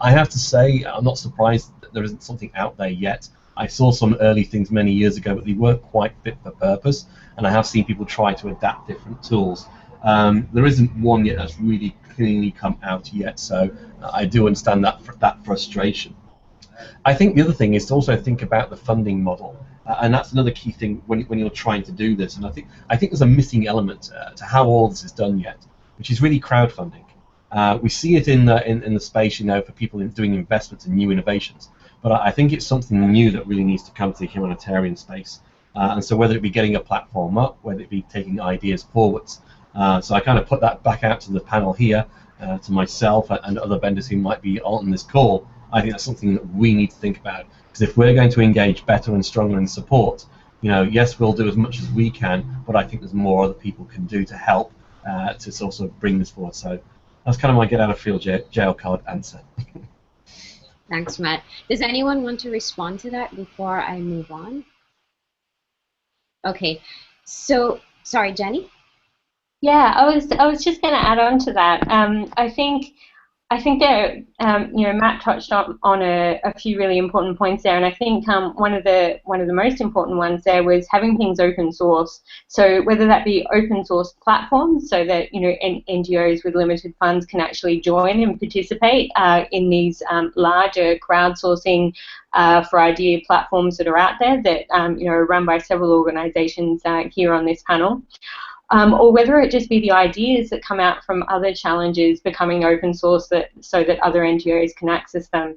I have to say, I'm not surprised that there isn't something out there yet. I saw some early things many years ago, but they weren't quite fit for purpose, and I have seen people try to adapt different tools. There isn't one yet that's really cleanly come out yet, so I do understand that frustration. I think the other thing is to also think about the funding model, and that's another key thing when you're trying to do this. And I think there's a missing element to how all this is done yet, which is really crowdfunding. We see it in the space, for people doing investments in new innovations, but I think it's something new that really needs to come to the humanitarian space. And so whether it be getting a platform up, whether it be taking ideas forwards. So I kind of put that back out to the panel here, to myself and other vendors who might be on this call. I think that's something that we need to think about, because if we're going to engage better and stronger in support, yes, we'll do as much as we can, but I think there's more other people can do to help to sort of bring this forward. So that's kind of my get out of field jail card answer. Thanks, Matt. Does anyone want to respond to that before I move on? Okay, so sorry, Jenny. Yeah, I was just going to add on to that. I think that Matt touched on a few really important points there, and I think one of the most important ones there was having things open source. So whether that be open source platforms, so that NGOs with limited funds can actually join and participate in these larger crowdsourcing for idea platforms that are out there that are run by several organisations here on this panel. Or whether it just be the ideas that come out from other challenges becoming open source so that other NGOs can access them.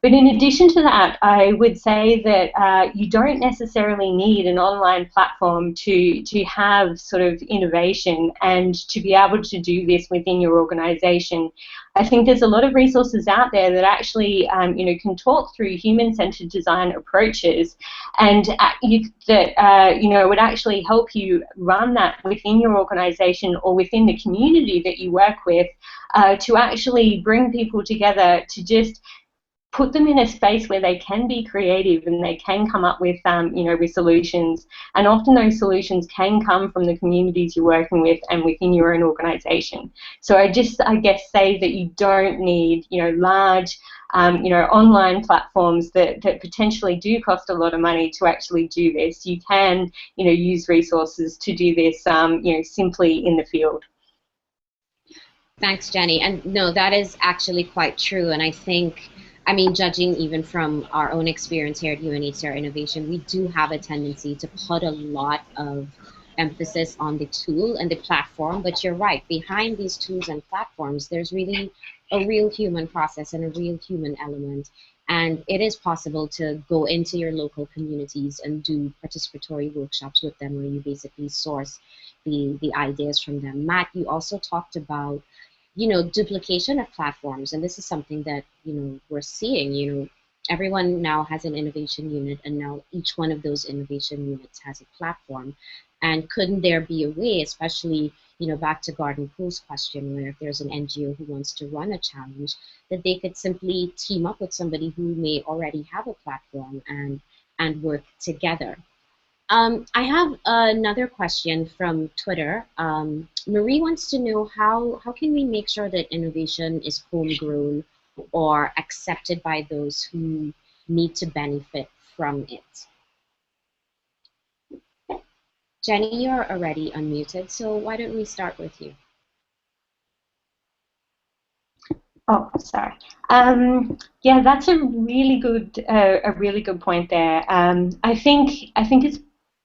But in addition to that, I would say that you don't necessarily need an online platform to have sort of innovation and to be able to do this within your organisation. I think there's a lot of resources out there that actually can talk through human-centered design approaches, and would actually help you run that within your organisation or within the community that you work with, to actually bring people together to just put them in a space where they can be creative and they can come up with, with solutions. And often those solutions can come from the communities you're working with and within your own organisation. So I guess say that you don't need, large, online platforms that potentially do cost a lot of money to actually do this. You can, use resources to do this, simply in the field. Thanks, Jenny. And no, that is actually quite true. And I think, judging even from our own experience here at UNHCR Innovation, we do have a tendency to put a lot of emphasis on the tool and the platform, but you're right, behind these tools and platforms, there's really a real human process and a real human element. And it is possible to go into your local communities and do participatory workshops with them where you basically source the ideas from them. Matt, you also talked about duplication of platforms, and this is something that we're seeing. Everyone now has an innovation unit, and now each one of those innovation units has a platform. And couldn't there be a way, especially back to Garden Pool's question, where if there's an NGO who wants to run a challenge, that they could simply team up with somebody who may already have a platform and work together. I have another question from Twitter. Marie wants to know how can we make sure that innovation is homegrown or accepted by those who need to benefit from it? Jenny, you're already unmuted, so why don't we start with you? Oh, sorry. Yeah, that's a really good point there. I think it's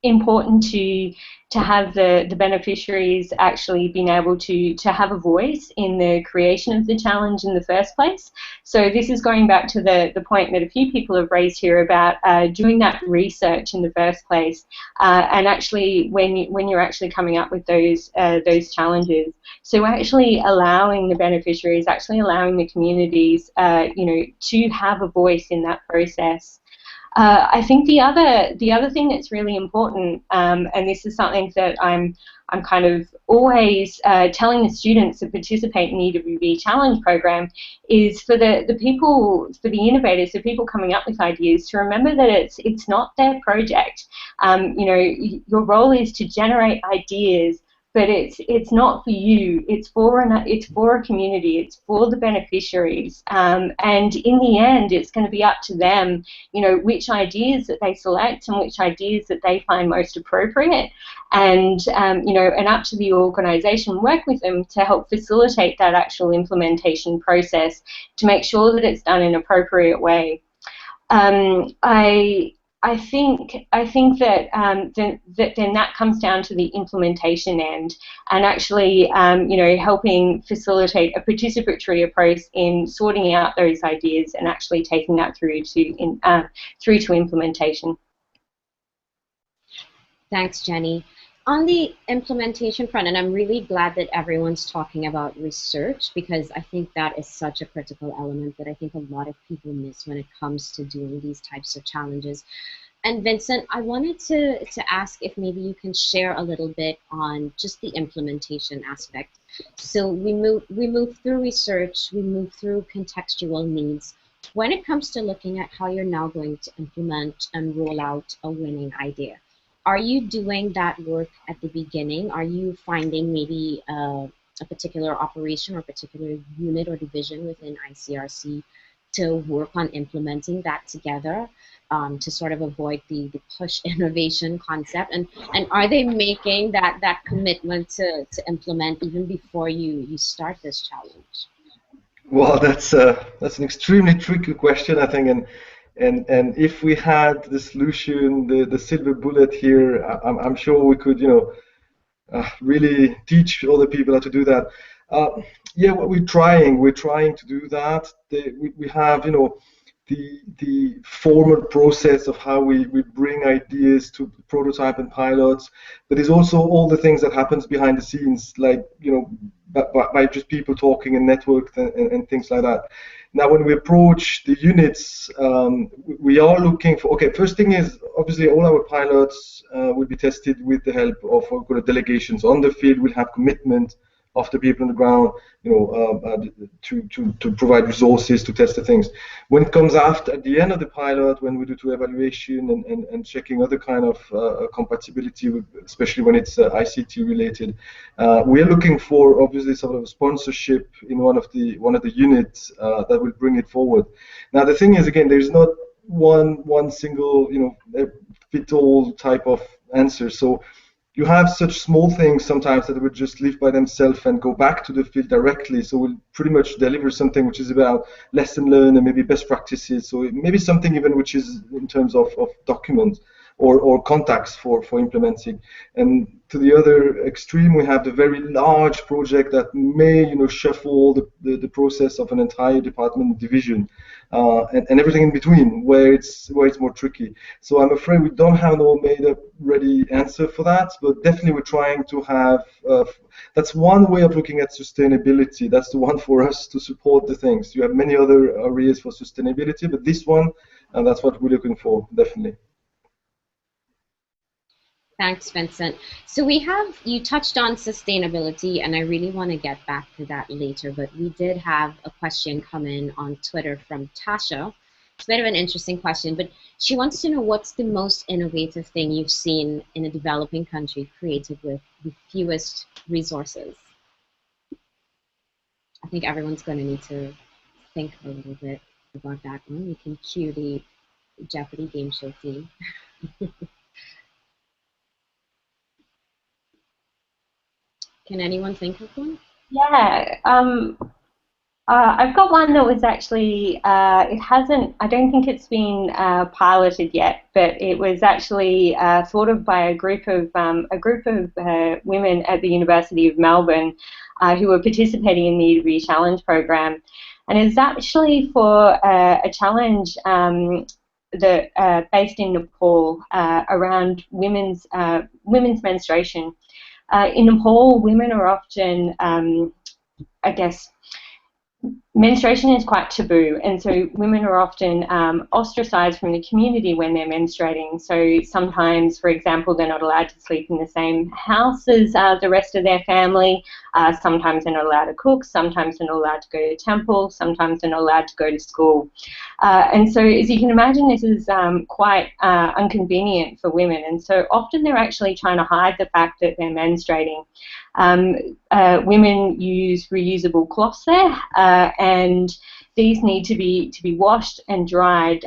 important to have the beneficiaries actually being able to have a voice in the creation of the challenge in the first place. So this is going back to the point that a few people have raised here about doing that research in the first place, and actually when you're actually coming up with those challenges. So actually allowing the beneficiaries, actually allowing the communities, to have a voice in that process. I think the other thing that's really important, and this is something that I'm kind of always telling the students that participate in the EWB Challenge program, is for the people, for the innovators, the people coming up with ideas, to remember that it's not their project. Your role is to generate ideas, but it's not for you. It's for a community. It's for the beneficiaries. And in the end, it's going to be up to them, which ideas that they select and which ideas that they find most appropriate, and and up to the organisation, work with them to help facilitate that actual implementation process to make sure that it's done in an appropriate way. I think that then that comes down to the implementation end, and actually helping facilitate a participatory approach in sorting out those ideas and actually taking that through to implementation. Thanks, Jenny. On the implementation front, and I'm really glad that everyone's talking about research, because I think that is such a critical element that I think a lot of people miss when it comes to doing these types of challenges. And Vincent, I wanted to ask if maybe you can share a little bit on just the implementation aspect. So we move through research, we move through contextual needs. When it comes to looking at how you're now going to implement and roll out a winning idea, are you doing that work at the beginning? Are you finding maybe a particular operation or particular unit or division within ICRC to work on implementing that together, to sort of avoid the push innovation concept? And are they making that commitment to implement even before you start this challenge? Well, that's an extremely tricky question, I think, and if we had the solution, the silver bullet here, I'm sure we could, really teach other people how to do that. Yeah, what we're trying to do that. We have, the formal process of how we bring ideas to prototype and pilots, but there's also all the things that happens behind the scenes, like, by just people talking and networks and things like that. Now, when we approach the units, we are looking for, okay, first thing is, obviously, all our pilots will be tested with the help of what we call delegations on the field. We'll have commitment of the people on the ground, to provide resources to test the things. When it comes after, at the end of the pilot, when we do to evaluation and checking other kind of compatibility, especially when it's ICT related, we're looking for, obviously, sort of a sponsorship in one of the units that will bring it forward. Now, the thing is, again, there's not one single fit all type of answer. So you have such small things sometimes that would just live by themselves and go back to the field directly. So we'll pretty much deliver something which is about lesson learned and maybe best practices. So maybe something even which is in terms of documents or contacts for implementing. And to the other extreme, we have the very large project that may shuffle the process of an entire department division. And everything in between, where it's more tricky. So I'm afraid we don't have an all made up ready answer for that, but definitely we're trying to have, that's one way of looking at sustainability. That's the one for us to support the things. You have many other areas for sustainability, but this one, and that's what we're looking for, definitely. Thanks, Vincent. So you touched on sustainability, and I really want to get back to that later, but we did have a question come in on Twitter from Tasha. It's a bit of an interesting question, but she wants to know, what's the most innovative thing you've seen in a developing country created with the fewest resources? I think everyone's going to need to think a little bit about that one. We can cue the Jeopardy game show team. Can anyone think of one? Yeah. I've got one that was actually, it hasn't, I don't think it's been piloted yet, but it was actually thought of by a group of women at the University of Melbourne who were participating in the E2B Challenge program. And it's actually for a challenge that based in Nepal around women's menstruation. In Nepal, women are often, I guess, menstruation is quite taboo, and so women are often ostracized from the community when they're menstruating. So sometimes, for example, they're not allowed to sleep in the same house as the rest of their family. Sometimes they're not allowed to cook. Sometimes they're not allowed to go to temple. Sometimes they're not allowed to go to school. And so, as you can imagine, this is quite inconvenient for women. And so often they're actually trying to hide the fact that they're menstruating. Women use reusable cloths there, and these need to be washed and dried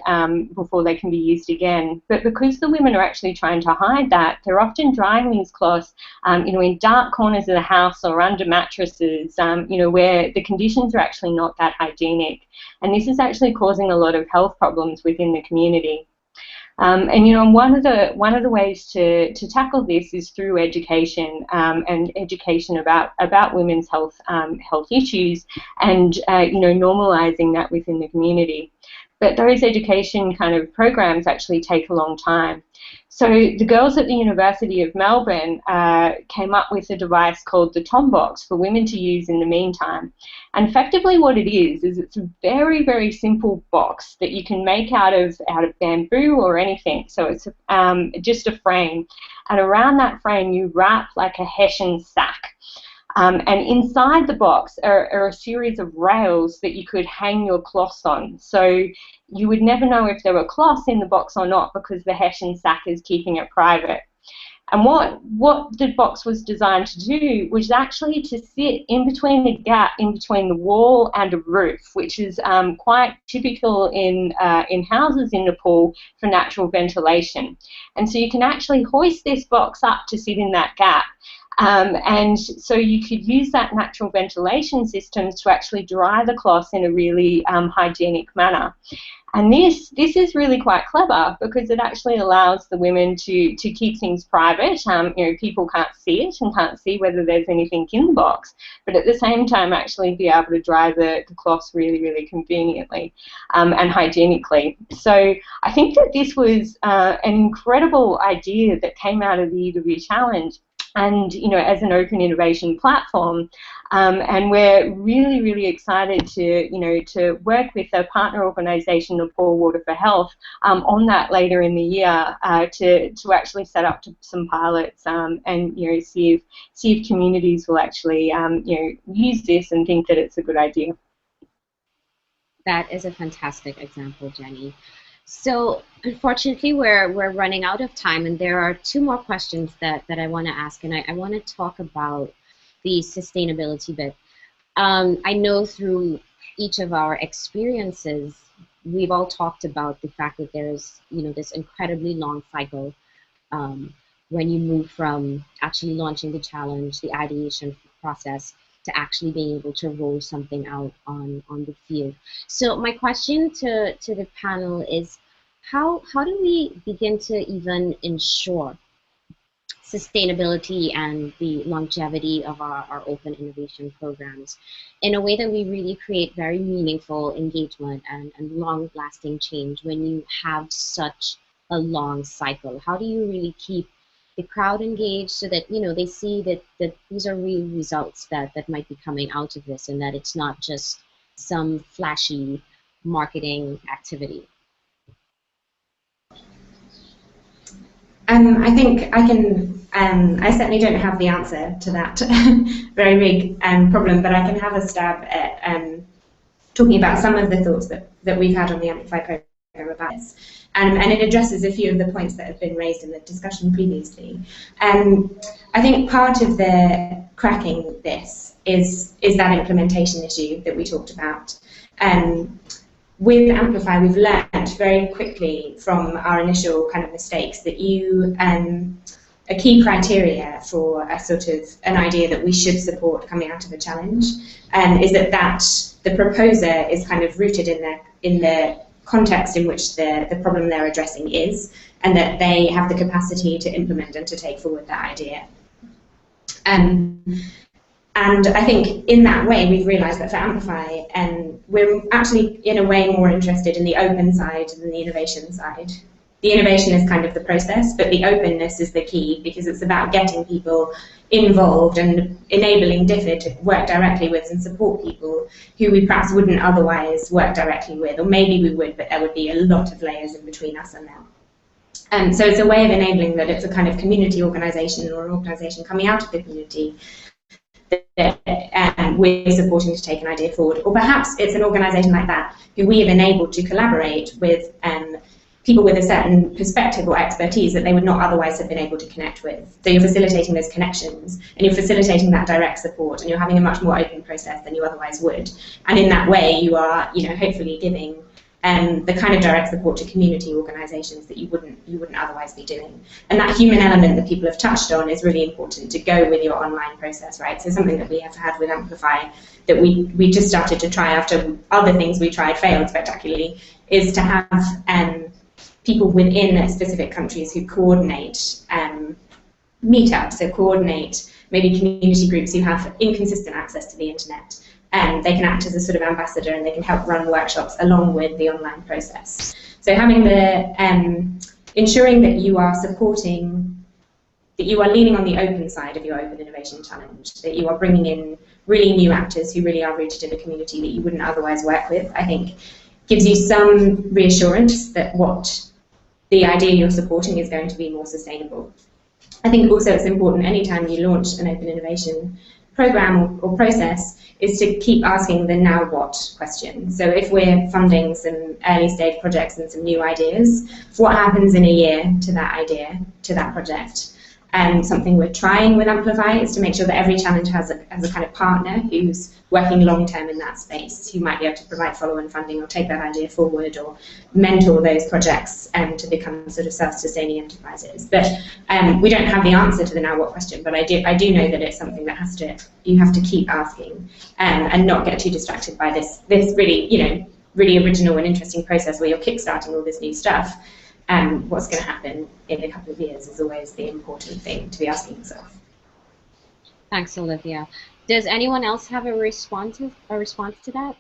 before they can be used again. But because the women are actually trying to hide that, they're often drying these cloths, in dark corners of the house or under mattresses, where the conditions are actually not that hygienic. And this is actually causing a lot of health problems within the community. And one of the ways to tackle this is through education, and education about women's health issues, and normalizing that within the community. But those education kind of programs actually take a long time. So the girls at the University of Melbourne came up with a device called the Tom Box for women to use in the meantime. And effectively what it is it's a very, very simple box that you can make out of bamboo or anything. So it's just a frame. And around that frame you wrap like a hessian sack. And inside the box are a series of rails that you could hang your cloths on. So you would never know if there were cloths in the box or not because the hessian sack is keeping it private. And what the box was designed to do was actually to sit in between the gap in between the wall and a roof, which is quite typical in houses in Nepal for natural ventilation. And so you can actually hoist this box up to sit in that gap. And so you could use that natural ventilation systems to actually dry the cloths in a really hygienic manner. And this is really quite clever because it actually allows the women to keep things private. People can't see it and can't see whether there's anything in the box, but at the same time actually be able to dry the cloths really, really conveniently and hygienically. So I think that this was an incredible idea that came out of the E2B Challenge. And as an open innovation platform, and we're really, really excited to work with a partner organisation, Nepal Water for Health, on that later in the year to actually set up some pilots and see if communities will actually use this and think that it's a good idea. That is a fantastic example, Jenny. So unfortunately, we're running out of time, and there are two more questions that I want to ask, and I want to talk about the sustainability bit. I know through each of our experiences, we've all talked about the fact that there's this incredibly long cycle when you move from actually launching the challenge, the ideation process, to actually being able to roll something out on the field. So my question to the panel is, how do we begin to even ensure sustainability and the longevity of our open innovation programs in a way that we really create very meaningful engagement and long-lasting change when you have such a long cycle? How do you really keep the crowd engaged so that they see that these are real results that might be coming out of this, and that it's not just some flashy marketing activity? I think I can, I certainly don't have the answer to that very big problem, but I can have a stab at talking about some of the thoughts that we've had on the Amplify program about this. And it addresses a few of the points that have been raised in the discussion previously. I think part of the cracking this is that implementation issue that we talked about. With Amplify, we've learned very quickly from our initial kind of mistakes that you a key criteria for a sort of an idea that we should support coming out of a challenge, is that the proposer is kind of rooted in the context in which the problem they're addressing is, and that they have the capacity to implement and to take forward that idea. And I think in that way we've realised that for Amplify, we're actually in a way more interested in the open side than the innovation side. The innovation is kind of the process, but the openness is the key, because it's about getting people involved and enabling Differ to work directly with and support people who we perhaps wouldn't otherwise work directly with, or maybe we would, but there would be a lot of layers in between us and them. So it's a way of enabling that it's a kind of community organisation or an organisation coming out of the community that we're supporting to take an idea forward. Or perhaps it's an organisation like that who we have enabled to collaborate with people with a certain perspective or expertise that they would not otherwise have been able to connect with. So you're facilitating those connections, and you're facilitating that direct support, and you're having a much more open process than you otherwise would. And in that way, you are, hopefully giving the kind of direct support to community organisations that you wouldn't otherwise be doing. And that human element that people have touched on is really important to go with your online process, right? So something that we have had with Amplify that we just started to try after other things we tried failed spectacularly, is to have people within specific countries who coordinate meetups, so coordinate maybe community groups who have inconsistent access to the internet. They can act as a sort of ambassador, and they can help run workshops along with the online process. So having ensuring that you are supporting, that you are leaning on the open side of your Open Innovation Challenge, that you are bringing in really new actors who really are rooted in the community that you wouldn't otherwise work with, I think gives you some reassurance that what the idea you're supporting is going to be more sustainable. I think also it's important anytime you launch an open innovation program or process is to keep asking the now what question. So if we're funding some early stage projects and some new ideas, what happens in a year to that idea, to that project? Something we're trying with Amplify is to make sure that every challenge has a kind of partner who's working long term in that space, who might be able to provide follow-on funding or take that idea forward or mentor those projects to become sort of self-sustaining enterprises. But we don't have the answer to the now what question, but I do know that it's something that you have to keep asking and not get too distracted by this really, really original and interesting process where you're kickstarting all this new stuff. What's going to happen in a couple of years is always the important thing to be asking yourself. Thanks, Olivia. Does anyone else have a response to that?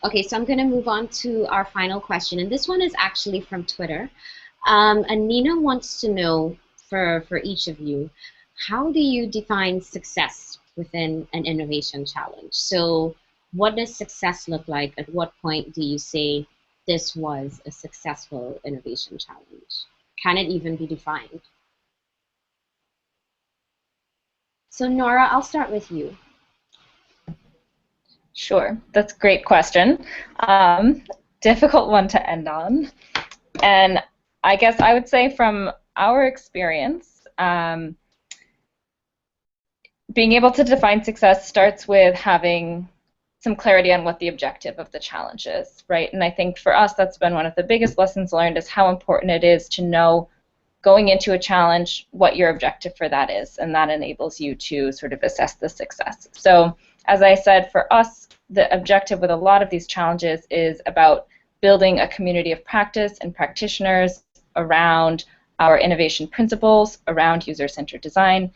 Okay, so I'm going to move on to our final question, and this one is actually from Twitter. And Nina wants to know for each of you, how do you define success within an innovation challenge? So what does success look like? At what point do you say this was a successful innovation challenge? Can it even be defined? So Nora, I'll start with you. Sure, that's a great question. Difficult one to end on. And I guess I would say from our experience, being able to define success starts with having some clarity on what the objective of the challenge is, right? And I think for us, that's been one of the biggest lessons learned, is how important it is to know going into a challenge what your objective for that is, and that enables you to sort of assess the success. So as I said, for us, the objective with a lot of these challenges is about building a community of practice and practitioners around our innovation principles, around user-centered design,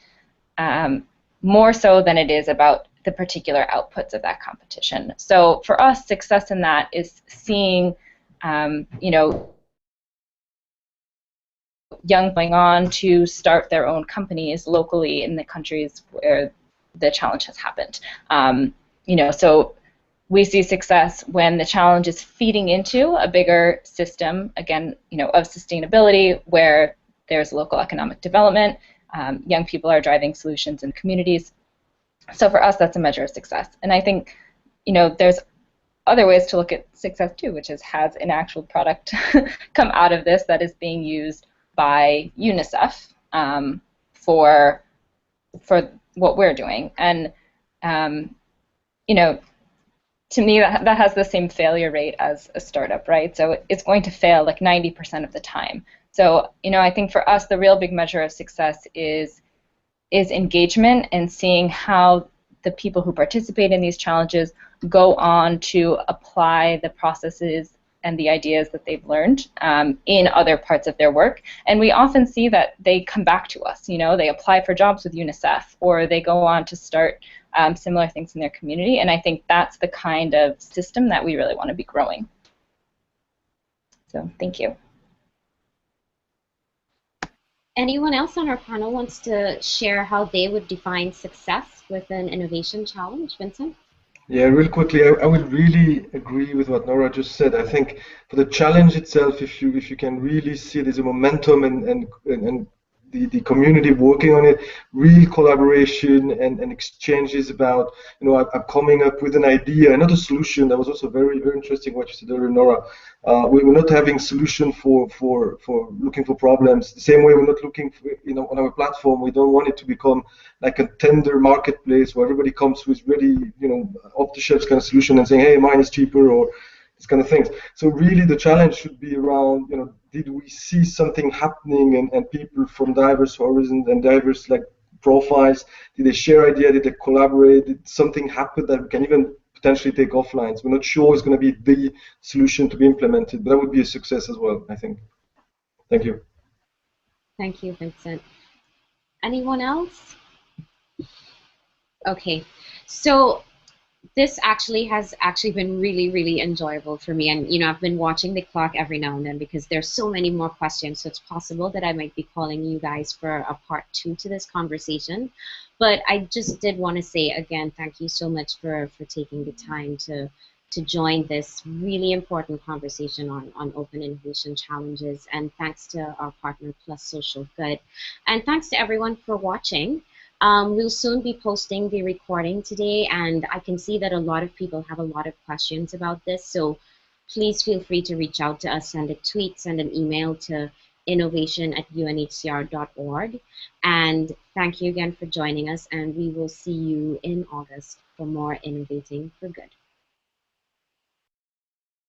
more so than it is about the particular outputs of that competition. So for us, success in that is seeing, young going on to start their own companies locally in the countries where the challenge has happened. So we see success when the challenge is feeding into a bigger system, again, of sustainability, where there's local economic development, young people are driving solutions in communities. So for us, that's a measure of success. And I think, there's other ways to look at success too, which is, has an actual product come out of this that is being used by UNICEF for what we're doing. And, to me, that has the same failure rate as a startup, right? So it's going to fail like 90% of the time. So, I think for us, the real big measure of success is engagement and seeing how the people who participate in these challenges go on to apply the processes and the ideas that they've learned in other parts of their work. And we often see that they come back to us. They apply for jobs with UNICEF, or they go on to start similar things in their community. And I think that's the kind of system that we really want to be growing. So thank you. Anyone else on our panel wants to share how they would define success with an innovation challenge? Vincent? Yeah, real quickly, I would really agree with what Nora just said. I think for the challenge itself, if you can really see there's a momentum and the community working on it, real collaboration and exchanges about, I'm coming up with an idea, another solution. That was also very, very interesting what you said earlier, Nora. We're not having solution for looking for problems. The same way we're not looking for, on our platform, we don't want it to become like a tender marketplace where everybody comes with ready, off-the-shelf kind of solution and saying, hey, mine is cheaper, or this kind of things. So really the challenge should be around, did we see something happening and people from diverse horizons and diverse profiles, did they share ideas, did they collaborate, did something happen that we can even potentially take offline? So we're not sure it's going to be the solution to be implemented, but that would be a success as well, I think. Thank you. Thank you, Vincent. Anyone else? Okay, so this has been really, really enjoyable for me, and I've been watching the clock every now and then because there's so many more questions, so it's possible that I might be calling you guys for a part 2 to this conversation. But I just did want to say again, thank you so much for taking the time to join this really important conversation on open innovation challenges, and thanks to our partner Plus Social Good, and thanks to everyone for watching. We'll soon be posting the recording today, and I can see that a lot of people have a lot of questions about this, so please feel free to reach out to us, send a tweet, send an email to innovation@unhcr.org. And thank you again for joining us, and we will see you in August for more Innovating for Good.